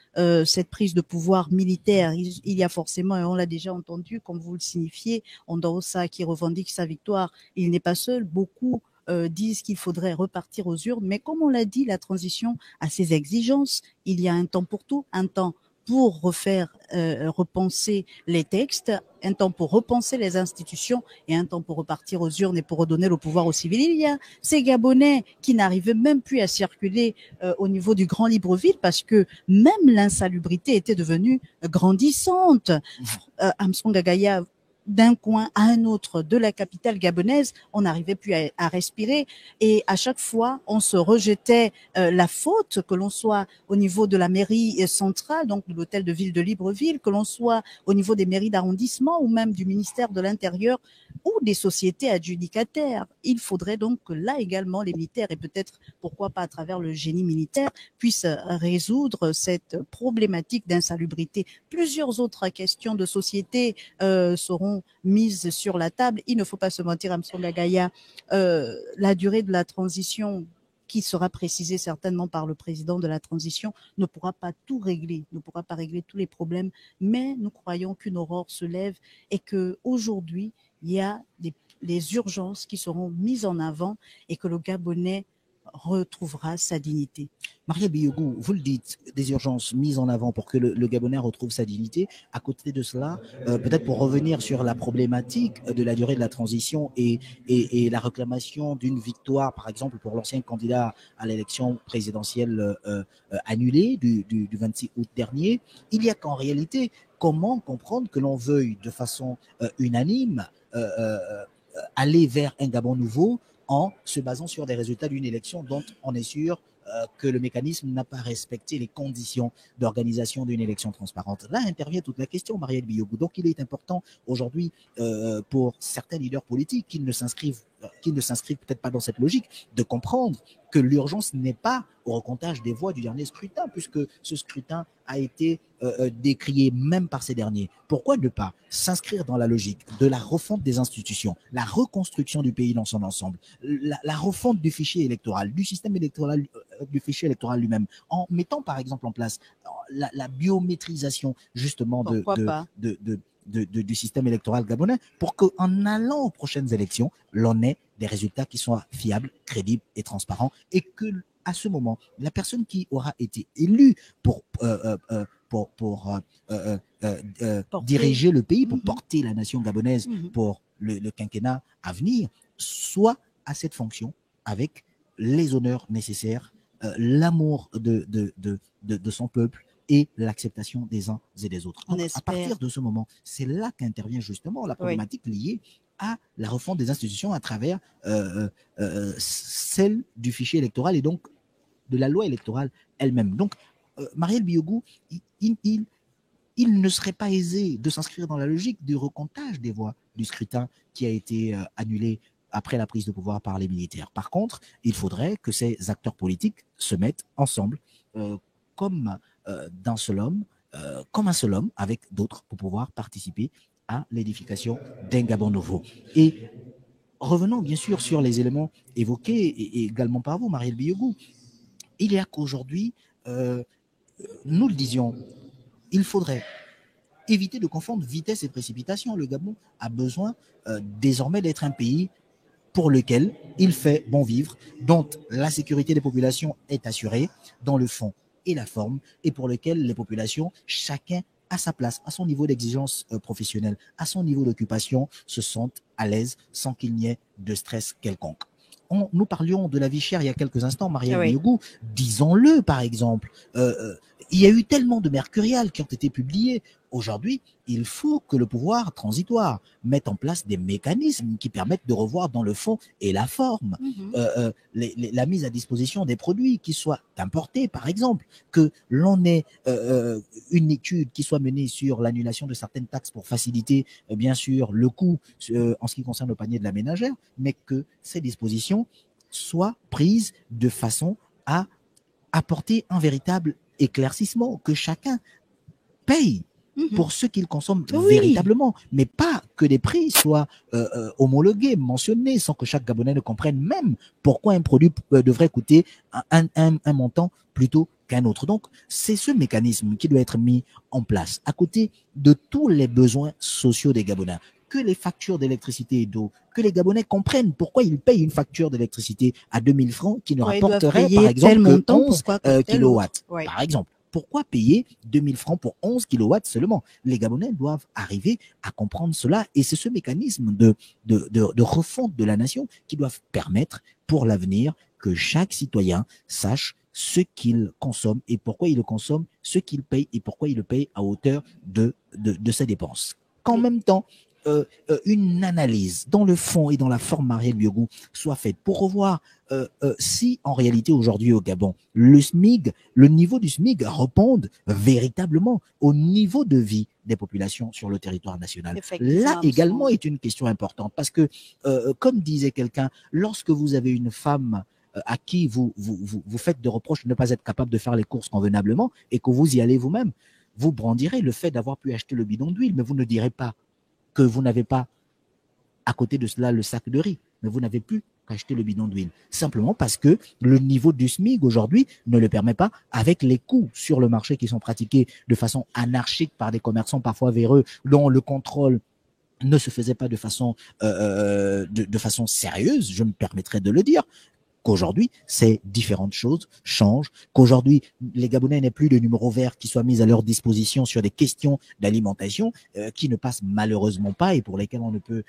cette prise de pouvoir militaire. Il y a forcément, et on l'a déjà entendu, comme vous le signifiez, Ondorosa qui revendique sa victoire. Il n'est pas seul, beaucoup disent qu'il faudrait repartir aux urnes, mais comme on l'a dit, la transition a ses exigences. Il y a un temps pour tout, un temps pour repenser les textes, un temps pour repenser les institutions et un temps pour repartir aux urnes et pour redonner le pouvoir aux civils. Il y a ces Gabonais qui n'arrivaient même plus à circuler au niveau du Grand Libreville parce que même l'insalubrité était devenue grandissante. Amsonga-Gaya, d'un coin à un autre de la capitale gabonaise, on n'arrivait plus à respirer et à chaque fois on se rejetait la faute, que l'on soit au niveau de la mairie centrale, donc de l'hôtel de ville de Libreville, que l'on soit au niveau des mairies d'arrondissement ou même du ministère de l'Intérieur ou des sociétés adjudicataires. Il faudrait donc que là également les militaires et peut-être pourquoi pas à travers le génie militaire puissent résoudre cette problématique d'insalubrité. Plusieurs autres questions de société seront mises sur la table. Il ne faut pas se mentir, Amsonga-Gaya, la durée de la transition qui sera précisée certainement par le président de la transition ne pourra pas tout régler, ne pourra pas régler tous les problèmes, mais nous croyons qu'une aurore se lève et que aujourd'hui il y a les urgences qui seront mises en avant et que le Gabonais retrouvera sa dignité. Marielle Biogou, vous le dites, des urgences mises en avant pour que le Gabonais retrouve sa dignité. À côté de cela, peut-être pour revenir sur la problématique de la durée de la transition et la réclamation d'une victoire, par exemple, pour l'ancien candidat à l'élection présidentielle annulée du 26 août dernier, il y a qu'en réalité, comment comprendre que l'on veuille de façon unanime aller vers un Gabon nouveau en se basant sur des résultats d'une élection dont on est sûr que le mécanisme n'a pas respecté les conditions d'organisation d'une élection transparente. Là intervient toute la question, Marielle Biogou. Donc il est important aujourd'hui pour certains leaders politiques qui ne s'inscrivent peut-être pas dans cette logique, de comprendre que l'urgence n'est pas au recomptage des voix du dernier scrutin, puisque ce scrutin a été décrié même par ces derniers. Pourquoi ne pas s'inscrire dans la logique de la refonte des institutions, la reconstruction du pays dans son ensemble, la refonte du fichier électoral, du système électoral, du fichier électoral lui-même, en mettant par exemple en place la biométrisation justement du système électoral gabonais pour qu'en allant aux prochaines élections, l'on ait des résultats qui soient fiables, crédibles et transparents et que à ce moment, la personne qui aura été élue pour diriger le pays, pour porter la nation gabonaise pour le quinquennat à venir, soit à cette fonction avec les honneurs nécessaires, l'amour de son peuple et l'acceptation des uns et des autres. Donc, à partir de ce moment, c'est là qu'intervient justement la problématique liée à la refonte des institutions à travers celle du fichier électoral et donc de la loi électorale elle-même. Donc, Marielle Biogou, il ne serait pas aisé de s'inscrire dans la logique du recomptage des voix du scrutin qui a été annulé après la prise de pouvoir par les militaires. Par contre, il faudrait que ces acteurs politiques se mettent ensemble comme d'un seul homme, comme un seul homme avec d'autres pour pouvoir participer à l'édification d'un Gabon nouveau. Et revenons bien sûr sur les éléments évoqués et également par vous, Marielle Biogou. Il y a qu'aujourd'hui, nous le disions, il faudrait éviter de confondre vitesse et précipitation. Le Gabon a besoin désormais d'être un pays pour lequel il fait bon vivre, dont la sécurité des populations est assurée dans le fond et la forme, et pour lequel les populations, chacun à sa place, à son niveau d'exigence professionnelle, à son niveau d'occupation, se sentent à l'aise sans qu'il n'y ait de stress quelconque. Nous parlions de la vie chère il y a quelques instants, Marielle Biogou, disons-le par exemple, il y a eu tellement de mercuriales qui ont été publiées. Aujourd'hui, il faut que le pouvoir transitoire mette en place des mécanismes qui permettent de revoir dans le fond et la forme la mise à disposition des produits qui soient importés, par exemple, que l'on ait une étude qui soit menée sur l'annulation de certaines taxes pour faciliter, bien sûr, le coût en ce qui concerne le panier de la ménagère, mais que ces dispositions soient prises de façon à apporter un véritable éclaircissement, que chacun paye pour ce qu'il consomme véritablement, mais pas que des prix soient homologués, mentionnés, sans que chaque Gabonais ne comprenne même pourquoi un produit devrait coûter un montant plutôt qu'un autre. Donc, c'est ce mécanisme qui doit être mis en place, à côté de tous les besoins sociaux des Gabonais. Que les factures d'électricité et d'eau, que les Gabonais comprennent pourquoi ils payent une facture d'électricité à 2000 francs qui ne rapporterait, par exemple, que 11 kilowatts, par exemple. Pourquoi payer 2000 francs pour 11 kilowatts seulement? Les Gabonais doivent arriver à comprendre cela, et c'est ce mécanisme de refonte de la nation qui doit permettre pour l'avenir que chaque citoyen sache ce qu'il consomme et pourquoi il le consomme, ce qu'il paye et pourquoi il le paye à hauteur de ses dépenses. Qu'en même temps, une analyse dans le fond et dans la forme, Marielle Biogou, soit faite pour revoir si en réalité aujourd'hui au Gabon, le niveau du SMIC réponde véritablement au niveau de vie des populations sur le territoire national. Là également est une question importante parce que, comme disait quelqu'un, lorsque vous avez une femme à qui vous faites de reproches de ne pas être capable de faire les courses convenablement et que vous y allez vous-même, vous brandirez le fait d'avoir pu acheter le bidon d'huile, mais vous ne direz pas que vous n'avez pas à côté de cela le sac de riz, mais vous n'avez plus qu'acheter le bidon d'huile. Simplement parce que le niveau du SMIC aujourd'hui ne le permet pas, avec les coûts sur le marché qui sont pratiqués de façon anarchique par des commerçants parfois véreux, dont le contrôle ne se faisait pas de façon sérieuse, je me permettrai de le dire, qu'aujourd'hui, ces différentes choses changent, qu'aujourd'hui, les Gabonais n'aient plus de numéro vert qui soit mis à leur disposition sur des questions d'alimentation qui ne passent malheureusement pas et pour lesquelles on ne peut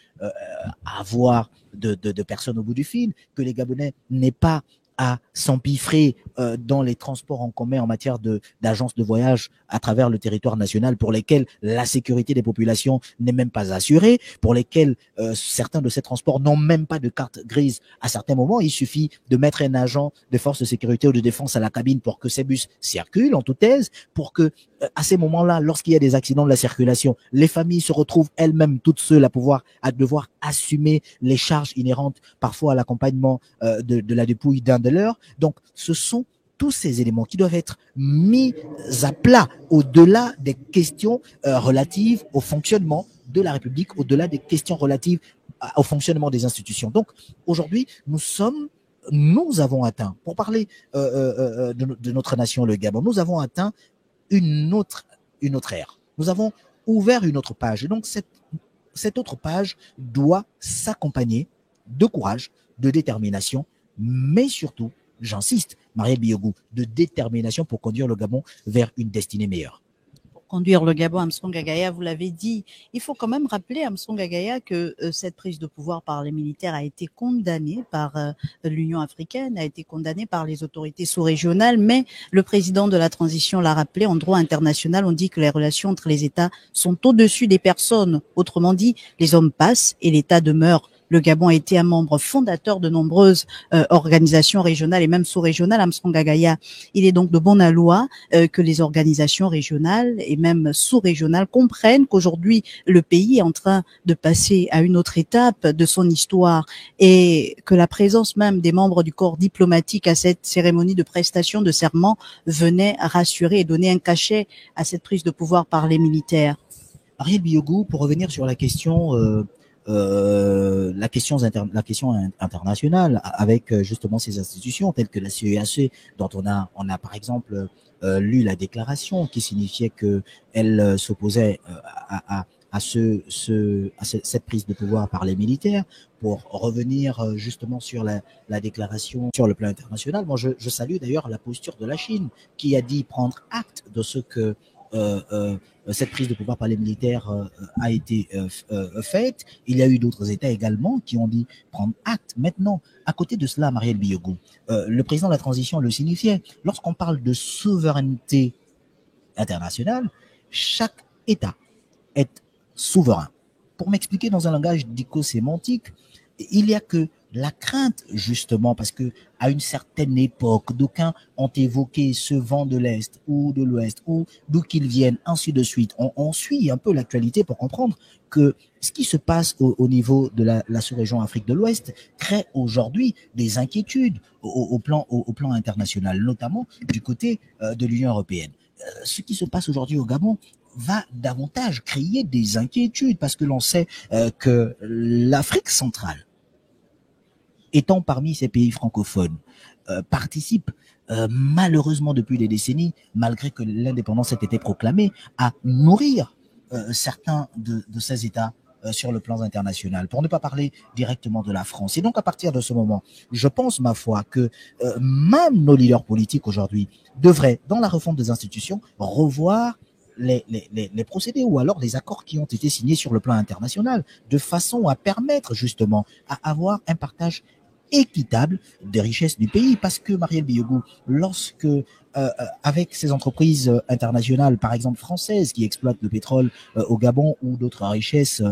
avoir de personnes au bout du fil, que les Gabonais n'aient pas à s'empiffrer dans les transports en commun en matière d'agences de voyage à travers le territoire national, pour lesquels la sécurité des populations n'est même pas assurée, pour lesquels certains de ces transports n'ont même pas de carte grise. À certains moments, il suffit de mettre un agent de force de sécurité ou de défense à la cabine pour que ces bus circulent en toute aise, pour que à ces moments-là, lorsqu'il y a des accidents de la circulation, les familles se retrouvent elles-mêmes toutes seules à devoir assumer les charges inhérentes parfois à l'accompagnement de la dépouille d'un de leurs. Donc, ce sont tous ces éléments qui doivent être mis à plat au-delà des questions relatives au fonctionnement de la République, au-delà des questions relatives au fonctionnement des institutions. Donc, aujourd'hui, nous avons atteint, pour parler de notre nation, le Gabon, nous avons atteint une autre ère. Nous avons ouvert une autre page. Et donc, cette autre page doit s'accompagner de courage, de détermination, mais surtout, j'insiste, Marielle Biogou, de détermination pour conduire le Gabon vers une destinée meilleure. Conduire le Gabon, Armstrong Gagaya, vous l'avez dit. Il faut quand même rappeler, Armstrong Gagaya, que cette prise de pouvoir par les militaires a été condamnée par l'Union africaine, a été condamnée par les autorités sous-régionales, mais le président de la transition l'a rappelé, en droit international, on dit que les relations entre les États sont au-dessus des personnes. Autrement dit, les hommes passent et l'État demeure Le Gabon a été un membre fondateur de nombreuses organisations régionales et même sous-régionales. Armstrong Agaya, il est donc de bon aloi que les organisations régionales et même sous-régionales comprennent qu'aujourd'hui, le pays est en train de passer à une autre étape de son histoire et que la présence même des membres du corps diplomatique à cette cérémonie de prestation de serment venait rassurer et donner un cachet à cette prise de pouvoir par les militaires. Ariel Biogou, pour revenir sur la question internationale avec justement ces institutions telles que la CEAC, dont on a par exemple lu la déclaration qui signifiait que elle s'opposait à cette prise de pouvoir par les militaires. Pour revenir justement sur la déclaration sur le plan international, moi je salue d'ailleurs la posture de la Chine qui a dit prendre acte de ce que cette prise de pouvoir par les militaires a été faite. Il y a eu d'autres États également qui ont dit prendre acte. Maintenant, à côté de cela, Marielle Biogou, le président de la transition le signifiait. Lorsqu'on parle de souveraineté internationale, chaque État est souverain. Pour m'expliquer dans un langage dico-sémantique, il y a que la crainte, justement, parce que à une certaine époque, d'aucuns ont évoqué ce vent de l'Est ou de l'Ouest, ou d'où qu'ils viennent, ainsi de suite. On suit un peu l'actualité pour comprendre que ce qui se passe au niveau de la sous-région Afrique de l'Ouest crée aujourd'hui des inquiétudes au plan international, notamment du côté de l'Union européenne. Ce qui se passe aujourd'hui au Gabon va davantage créer des inquiétudes parce que l'on sait que l'Afrique centrale, étant parmi ces pays francophones, participe malheureusement depuis des décennies, malgré que l'indépendance ait été proclamée, à nourrir certains de ces États sur le plan international, pour ne pas parler directement de la France. Et donc à partir de ce moment, je pense ma foi que même nos leaders politiques aujourd'hui devraient, dans la refonte des institutions, revoir les procédés ou alors les accords qui ont été signés sur le plan international, de façon à permettre justement à avoir un partage équitable des richesses du pays. Parce que Marielle Biogou, lorsque avec ces entreprises internationales, par exemple françaises, qui exploitent le pétrole au Gabon ou d'autres richesses,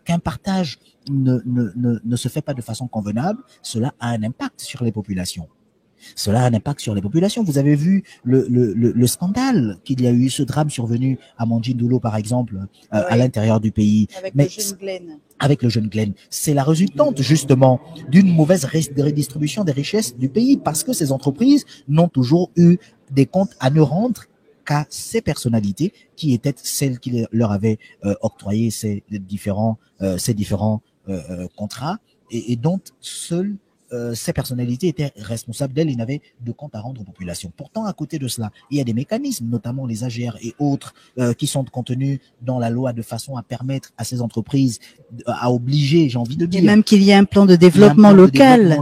qu'un partage ne se fait pas de façon convenable, cela a un impact sur les populations. Cela a un impact sur les populations. Vous avez vu le scandale qu'il y a eu, ce drame survenu à Mandjindoulo, par exemple, à l'intérieur du pays. Avec le jeune Glenn. Avec le jeune Glenn. C'est la résultante, justement, d'une mauvaise redistribution des richesses du pays parce que ces entreprises n'ont toujours eu des comptes à ne rendre qu'à ces personnalités qui étaient celles qui leur avaient octroyé ces différents contrats et dont seuls ces personnalités étaient responsables d'elles et n'avaient de compte à rendre aux populations. Pourtant, à côté de cela, il y a des mécanismes, notamment les AGR et autres, qui sont contenus dans la loi de façon à permettre à ces entreprises, à obliger, j'ai envie de dire. Et même qu'il y ait un plan de développement local.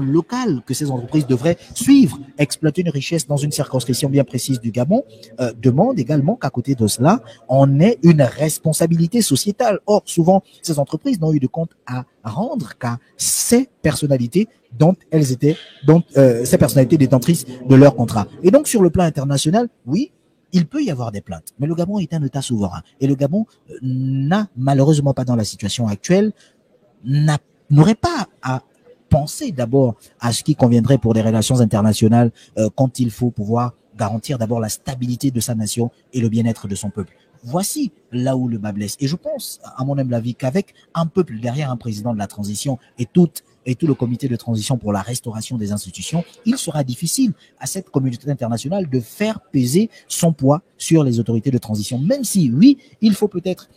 Que ces entreprises devraient suivre. Exploiter une richesse dans une circonscription bien précise du Gabon demande également qu'à côté de cela, on ait une responsabilité sociétale. Or, souvent, ces entreprises n'ont eu de compte à rendre qu'à ces personnalités ces personnalités détentrices de leur contrat. Et donc, sur le plan international, oui, il peut y avoir des plaintes. Mais le Gabon est un État souverain. Et le Gabon n'a malheureusement pas, dans la situation actuelle, n'aurait pas à penser d'abord à ce qui conviendrait pour des relations internationales quand il faut pouvoir garantir d'abord la stabilité de sa nation et le bien-être de son peuple. Voici là où le bas blesse. Et je pense, à mon humble avis, qu'avec un peuple derrière un président de la transition et tout le comité de transition pour la restauration des institutions, il sera difficile à cette communauté internationale de faire peser son poids sur les autorités de transition. Même si, oui, il faut peut-être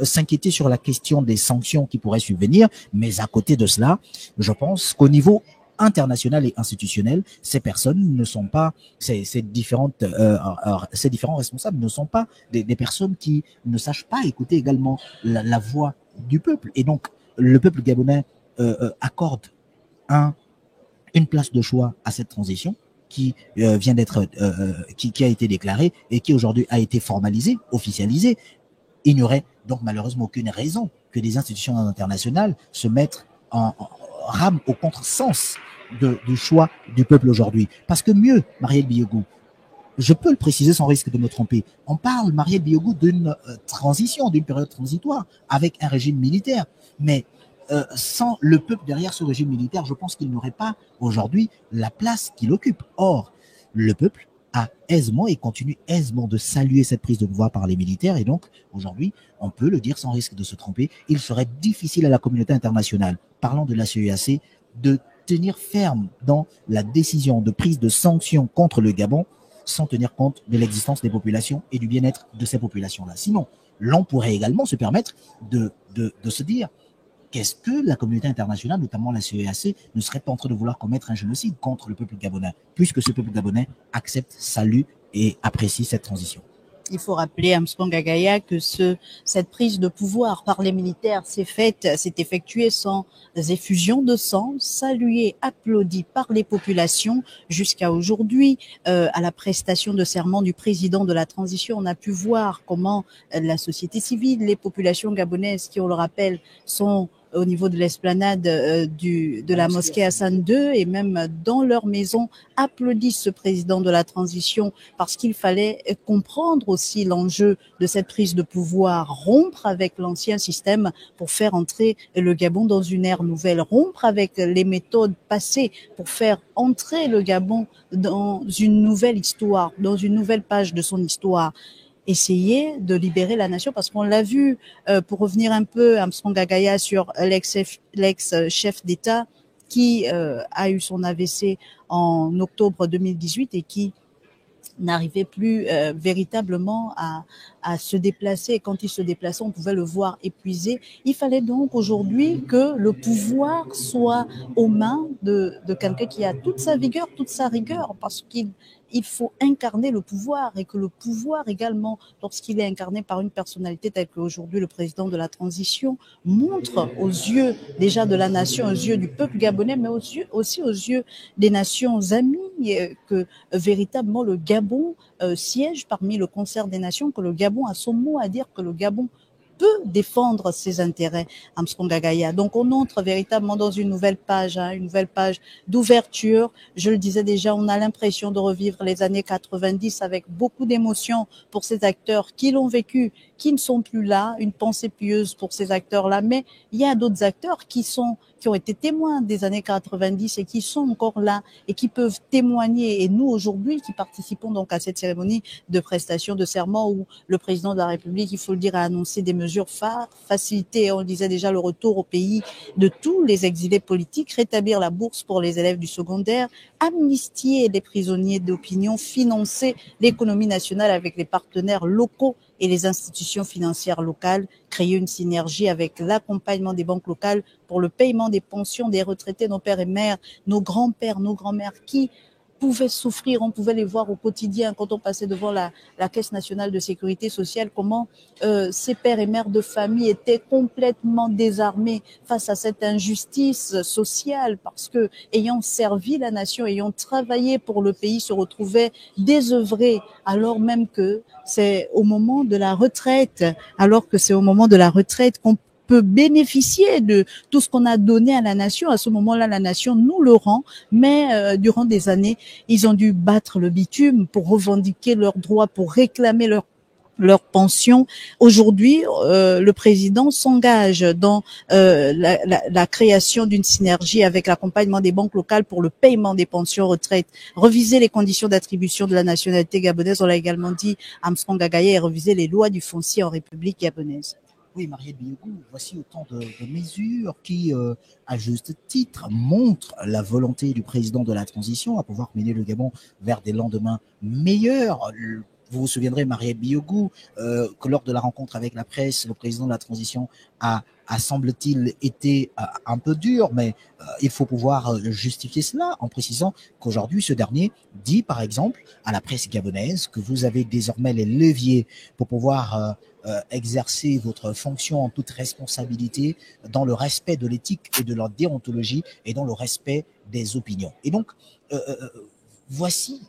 s'inquiéter sur la question des sanctions qui pourraient subvenir, mais à côté de cela, je pense qu'au niveau international et institutionnel, ces personnes ne sont pas, ces différents responsables ne sont pas des personnes qui ne sachent pas écouter également la voix du peuple. Et donc, le peuple gabonais accorde une place de choix à cette transition qui vient d'être, qui a été déclarée et qui aujourd'hui a été formalisée, officialisée. Il n'y aurait donc malheureusement aucune raison que des institutions internationales se mettent en rame au contresens du choix du peuple aujourd'hui. Parce que mieux, Marielle Biogou, je peux le préciser sans risque de me tromper, on parle, Marielle Biogou, d'une transition, d'une période transitoire avec un régime militaire. Mais sans le peuple derrière ce régime militaire, je pense qu'il n'aurait pas aujourd'hui la place qu'il occupe. Or, le peuple a aisément et continue aisément de saluer cette prise de pouvoir par les militaires. Et donc, aujourd'hui, on peut le dire sans risque de se tromper, il serait difficile à la communauté internationale, parlant de la CEEAC, de tenir ferme dans la décision de prise de sanctions contre le Gabon sans tenir compte de l'existence des populations et du bien-être de ces populations-là. Sinon, l'on pourrait également se permettre de se dire qu'est-ce que la communauté internationale, notamment la CEEAC, ne serait pas en train de vouloir commettre un génocide contre le peuple gabonais, puisque ce peuple gabonais accepte, salue et apprécie cette transition. Il faut rappeler, Armstrong Agaya, que cette prise de pouvoir par les militaires s'est effectuée sans effusion de sang, saluée, applaudie par les populations jusqu'à aujourd'hui. À la prestation de serment du président de la transition, on a pu voir comment la société civile, les populations gabonaises, qui, on le rappelle, sont au niveau de l'esplanade de la mosquée Hassan II et même dans leur maison applaudissent ce président de la transition parce qu'il fallait comprendre aussi l'enjeu de cette prise de pouvoir, rompre avec l'ancien système pour faire entrer le Gabon dans une ère nouvelle, rompre avec les méthodes passées pour faire entrer le Gabon dans une nouvelle histoire, dans une nouvelle page de son histoire. Essayer de libérer la nation, parce qu'on l'a vu, pour revenir un peu, Armstrong Agaya, sur l'ex-chef d'État qui a eu son AVC en octobre 2018 et qui n'arrivait plus véritablement à se déplacer. Et quand il se déplaçait, on pouvait le voir épuisé. Il fallait donc aujourd'hui que le pouvoir soit aux mains de quelqu'un qui a toute sa vigueur, toute sa rigueur, parce qu'il faut incarner le pouvoir et que le pouvoir également, lorsqu'il est incarné par une personnalité telle qu'aujourd'hui le président de la transition, montre aux yeux déjà de la nation, aux yeux du peuple gabonais, mais aussi aux yeux des nations amies, que véritablement le Gabon siège parmi le concert des nations, que le Gabon a son mot à dire, que le Gabon peut défendre ses intérêts, Armstrong Agaya. Donc on entre véritablement dans une nouvelle page d'ouverture. Je le disais déjà, on a l'impression de revivre les années 90 avec beaucoup d'émotion pour ces acteurs qui l'ont vécu, qui ne sont plus là, une pensée pieuse pour ces acteurs-là. Mais il y a d'autres acteurs qui ont été témoins des années 90 et qui sont encore là et qui peuvent témoigner. Et nous, aujourd'hui, qui participons donc à cette cérémonie de prestation de serment où le président de la République, il faut le dire, a annoncé des mesures phares, faciliter, on le disait déjà, le retour au pays de tous les exilés politiques, rétablir la bourse pour les élèves du secondaire, amnistier les prisonniers d'opinion, financer l'économie nationale avec les partenaires locaux et les institutions financières locales, créer une synergie avec l'accompagnement des banques locales pour le paiement des pensions des retraités, nos pères et mères, nos grands-pères, nos grands-mères qui pouvaient souffrir, on pouvait les voir au quotidien quand on passait devant la Caisse nationale de sécurité sociale, comment ces pères et mères de famille étaient complètement désarmés face à cette injustice sociale parce que, ayant servi la nation, ayant travaillé pour le pays, se retrouvaient désœuvrés alors même que c'est au moment de la retraite, qu'on peut bénéficier de tout ce qu'on a donné à la nation. À ce moment-là, la nation nous le rend, mais durant des années, ils ont dû battre le bitume pour revendiquer leurs droits, pour réclamer leur pension. Aujourd'hui, le président s'engage dans la création d'une synergie avec l'accompagnement des banques locales pour le paiement des pensions retraite, reviser les conditions d'attribution de la nationalité gabonaise, on l'a également dit, Armstrong Agaya, et reviser les lois du foncier en République gabonaise. Oui, Marielle Biogou, voici autant de mesures qui, à juste titre, montrent la volonté du président de la transition à pouvoir mener le Gabon vers des lendemains meilleurs. Vous vous souviendrez, Marielle Biogou, que lors de la rencontre avec la presse, le président de la transition a semble-t-il été un peu dur, mais il faut pouvoir justifier cela en précisant qu'aujourd'hui, ce dernier dit, par exemple, à la presse gabonaise que vous avez désormais les leviers pour pouvoir exercer votre fonction en toute responsabilité dans le respect de l'éthique et de la déontologie et dans le respect des opinions. Et donc, voici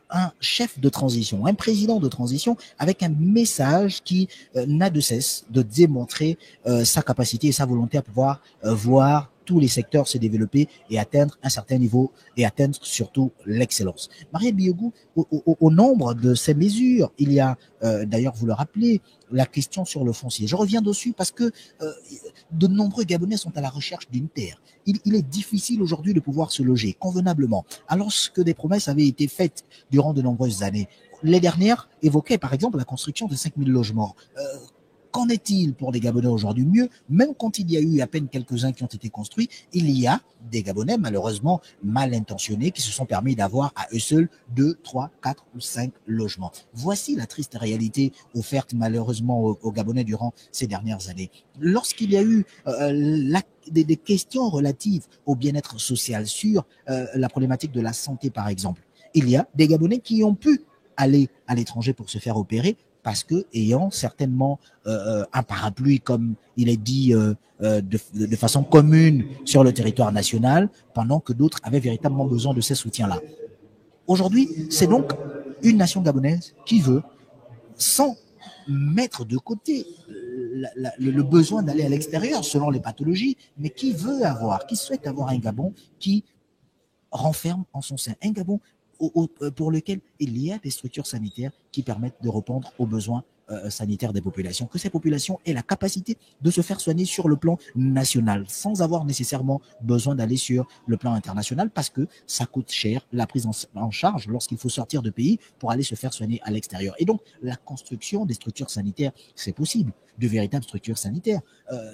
un chef de transition, un président de transition avec un message qui n'a de cesse de démontrer sa capacité et sa volonté à pouvoir voir tous les secteurs se développer et atteindre un certain niveau et atteindre surtout l'excellence. Marielle Biogou, au nombre de ces mesures, il y a, d'ailleurs vous le rappelez, la question sur le foncier. Je reviens dessus parce que de nombreux Gabonais sont à la recherche d'une terre. Il est difficile aujourd'hui de pouvoir se loger convenablement, alors que des promesses avaient été faites durant de nombreuses années. Les dernières évoquaient par exemple la construction de 5000 logements. Qu'en est-il pour les Gabonais aujourd'hui? Mieux, même quand il y a eu à peine quelques-uns qui ont été construits, il y a des Gabonais malheureusement mal intentionnés qui se sont permis d'avoir à eux seuls 2, 3, 4 ou 5 logements. Voici la triste réalité offerte malheureusement aux Gabonais durant ces dernières années. Lorsqu'il y a eu des questions relatives au bien-être social sur la problématique de la santé par exemple, il y a des Gabonais qui ont pu aller à l'étranger pour se faire opérer parce que ayant certainement un parapluie, comme il est dit de façon commune sur le territoire national, pendant que d'autres avaient véritablement besoin de ces soutiens-là. Aujourd'hui, c'est donc une nation gabonaise qui veut, sans mettre de côté le besoin d'aller à l'extérieur selon les pathologies, mais qui souhaite avoir un Gabon qui renferme en son sein un Gabon pour lequel il y a des structures sanitaires qui permettent de répondre aux besoins sanitaires des populations, que ces populations aient la capacité de se faire soigner sur le plan national, sans avoir nécessairement besoin d'aller sur le plan international, parce que ça coûte cher la prise en charge lorsqu'il faut sortir de pays pour aller se faire soigner à l'extérieur. Et donc, la construction des structures sanitaires, c'est possible, de véritables structures sanitaires.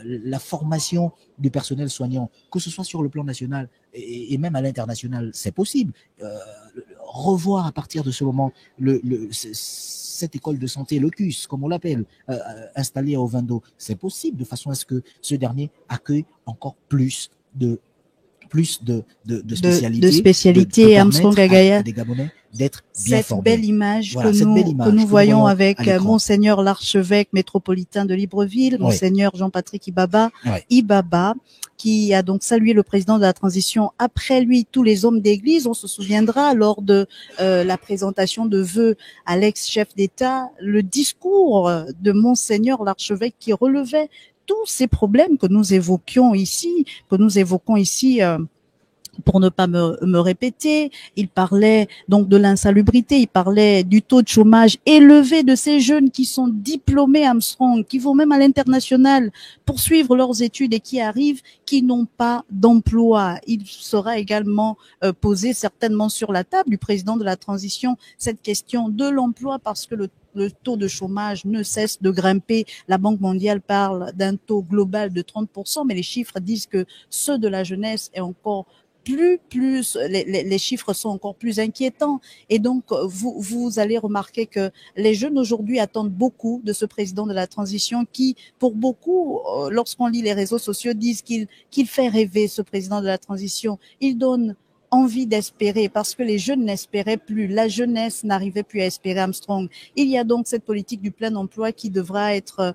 La formation du personnel soignant, que ce soit sur le plan national et même à l'international, c'est possible. Revoir à partir de ce moment cette école de santé Locus, comme on l'appelle, installée au Vendo, c'est possible de façon à ce que ce dernier accueille encore plus de spécialités, Armstrong Gagaya, des Gabonais d'être bien cette formés. Belle image Voilà, que nous voyons avec Monseigneur l'archevêque métropolitain de Libreville, Monseigneur Jean-Patrick Ibaba, qui a donc salué le président de la transition. Après lui, tous les hommes d'église, on se souviendra lors de la présentation de vœux à l'ex-chef d'État, le discours de Monseigneur l'archevêque qui relevait tous ces problèmes que nous évoquons ici, pour ne pas me répéter. Il parlait donc de l'insalubrité, il parlait du taux de chômage élevé de ces jeunes qui sont diplômés Armstrong, qui vont même à l'international poursuivre leurs études et qui arrivent, qui n'ont pas d'emploi. Il sera également posé certainement sur la table du président de la transition cette question de l'emploi, parce que le taux de chômage ne cesse de grimper. La Banque mondiale parle d'un taux global de 30%, mais les chiffres disent que ceux de la jeunesse est encore les chiffres sont encore plus inquiétants. Et donc, vous allez remarquer que les jeunes aujourd'hui attendent beaucoup de ce président de la transition qui, pour beaucoup, lorsqu'on lit les réseaux sociaux, disent qu'il fait rêver, ce président de la transition. Il donne envie d'espérer, parce que les jeunes n'espéraient plus, la jeunesse n'arrivait plus à espérer Armstrong. Il y a donc cette politique du plein emploi qui devra être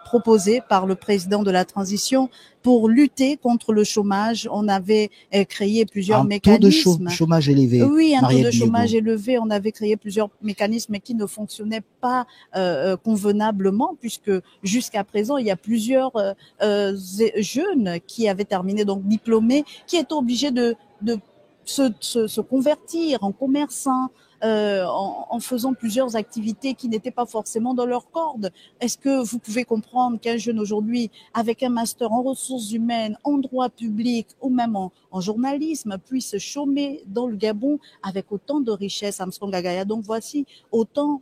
proposée par le président de la transition pour lutter contre le chômage. On avait créé plusieurs mécanismes. Un taux de chômage élevé. Oui, un taux de chômage élevé. On avait créé plusieurs mécanismes qui ne fonctionnaient pas convenablement, puisque jusqu'à présent, il y a plusieurs jeunes qui avaient terminé, donc diplômés, qui étaient obligés de se convertir en commerçants, en faisant plusieurs activités qui n'étaient pas forcément dans leur corde. Est-ce que vous pouvez comprendre qu'un jeune aujourd'hui, avec un master en ressources humaines, en droit public ou même en journalisme, puisse chômer dans le Gabon avec autant de richesses, Armstrong Gagaya? Donc voici autant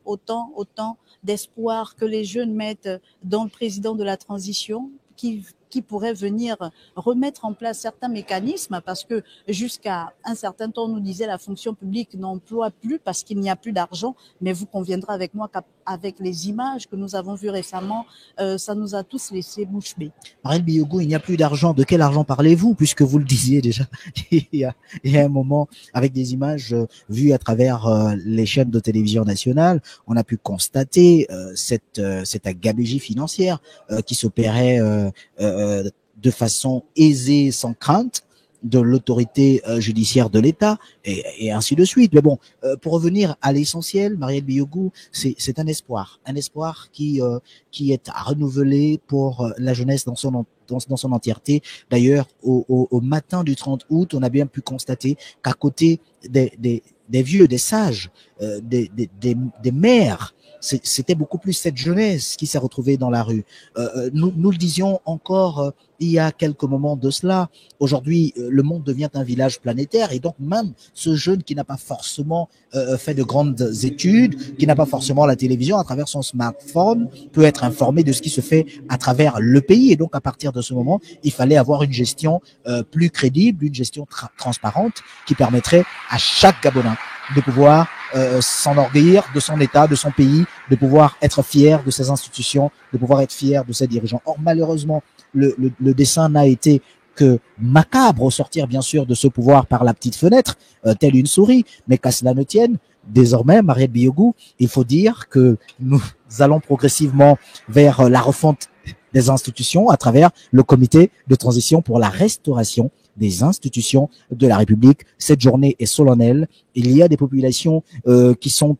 d'espoir que les jeunes mettent dans le président de la transition, qui pourrait venir remettre en place certains mécanismes, parce que jusqu'à un certain temps, on nous disait la fonction publique n'emploie plus parce qu'il n'y a plus d'argent. Mais vous conviendrez avec moi qu'avec les images que nous avons vues récemment, ça nous a tous laissé bouche bée. Marielle Biogou, il n'y a plus d'argent. De quel argent parlez-vous, puisque vous le disiez déjà il y a un moment, avec des images vues à travers les chaînes de télévision nationales, on a pu constater cette gabegie financière qui s'opérait de façon aisée, sans crainte de l'autorité judiciaire de l'État et ainsi de suite. Mais bon, pour revenir à l'essentiel, Marielle Biogou, c'est un espoir qui est à renouveler pour la jeunesse dans dans son entièreté. D'ailleurs, au matin du 30 août, on a bien pu constater qu'à côté des vieux, des sages, des mères, c'était beaucoup plus cette jeunesse qui s'est retrouvée dans la rue. Nous le disions encore il y a quelques moments de cela. Aujourd'hui, le monde devient un village planétaire et donc même ce jeune qui n'a pas forcément fait de grandes études, qui n'a pas forcément la télévision, à travers son smartphone, peut être informé de ce qui se fait à travers le pays. Et donc à partir de ce moment, il fallait avoir une gestion plus crédible, une gestion transparente qui permettrait à chaque Gabonais de pouvoir s'enorgueillir de son État, de son pays, de pouvoir être fier de ses institutions, de pouvoir être fier de ses dirigeants. Or, malheureusement, le dessin n'a été que macabre au sortir, bien sûr, de ce pouvoir par la petite fenêtre, telle une souris. Mais qu'à cela ne tienne, désormais, Marielle Biogou, il faut dire que nous allons progressivement vers la refonte des institutions à travers le comité de transition pour la restauration des institutions de la République. Cette journée est solennelle. Il y a des populations qui sont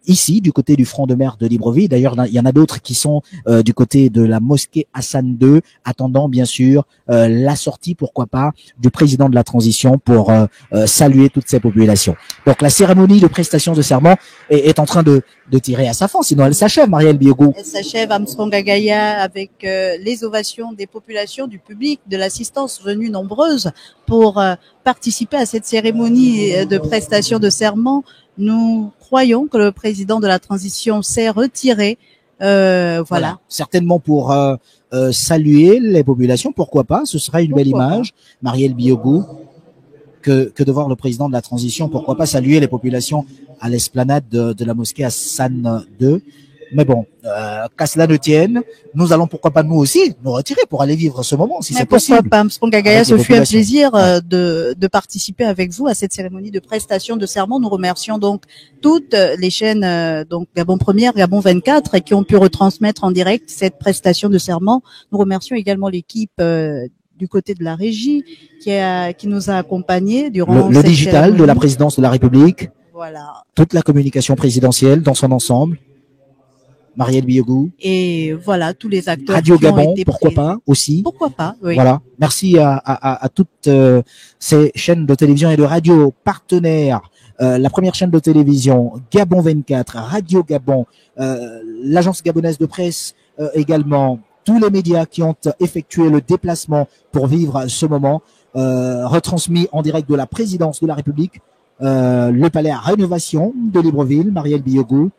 ici, du côté du front de mer de Libreville. D'ailleurs, il y en a d'autres qui sont du côté de la mosquée Hassan II, attendant bien sûr la sortie, pourquoi pas, du président de la transition pour saluer toutes ces populations. Donc la cérémonie de prestation de serment est en train de tirer à sa fin, sinon elle s'achève, Marielle Biogou. Elle s'achève à Msongagaya avec les ovations des populations, du public, de l'assistance venue nombreuse pour participer à cette cérémonie de prestation de serment. Nous croyons que le président de la transition s'est retiré. Voilà. Certainement pour saluer les populations, pourquoi pas, ce sera une belle image, Marielle Biogou, que de voir le président de la transition, pourquoi pas saluer les populations à l'esplanade de la mosquée Hassan II. Mais bon, qu'à cela ne tienne, nous allons pourquoi pas nous aussi nous retirer pour aller vivre ce moment, si c'est possible. Pourquoi pas, Msongagaya, ce fut un plaisir de participer avec vous à cette cérémonie de prestation de serment. Nous remercions donc toutes les chaînes, donc Gabon Première, Gabon 24, qui ont pu retransmettre en direct cette prestation de serment. Nous remercions également l'équipe du côté de la régie qui nous a accompagnés durant le digital cérémonie de la présidence de la République. Voilà. Toute la communication présidentielle dans son ensemble. Marielle Biogou. Et voilà, tous les acteurs. Radio Gabon, pourquoi pas aussi. Pourquoi pas, oui. Voilà. Merci à toutes ces chaînes de télévision et de radio partenaires. La première chaîne de télévision, Gabon 24, Radio Gabon, l'agence gabonaise de presse également, tous les médias qui ont effectué le déplacement pour vivre ce moment, retransmis en direct de la présidence de la République, le palais à rénovation de Libreville, Marielle Biogou.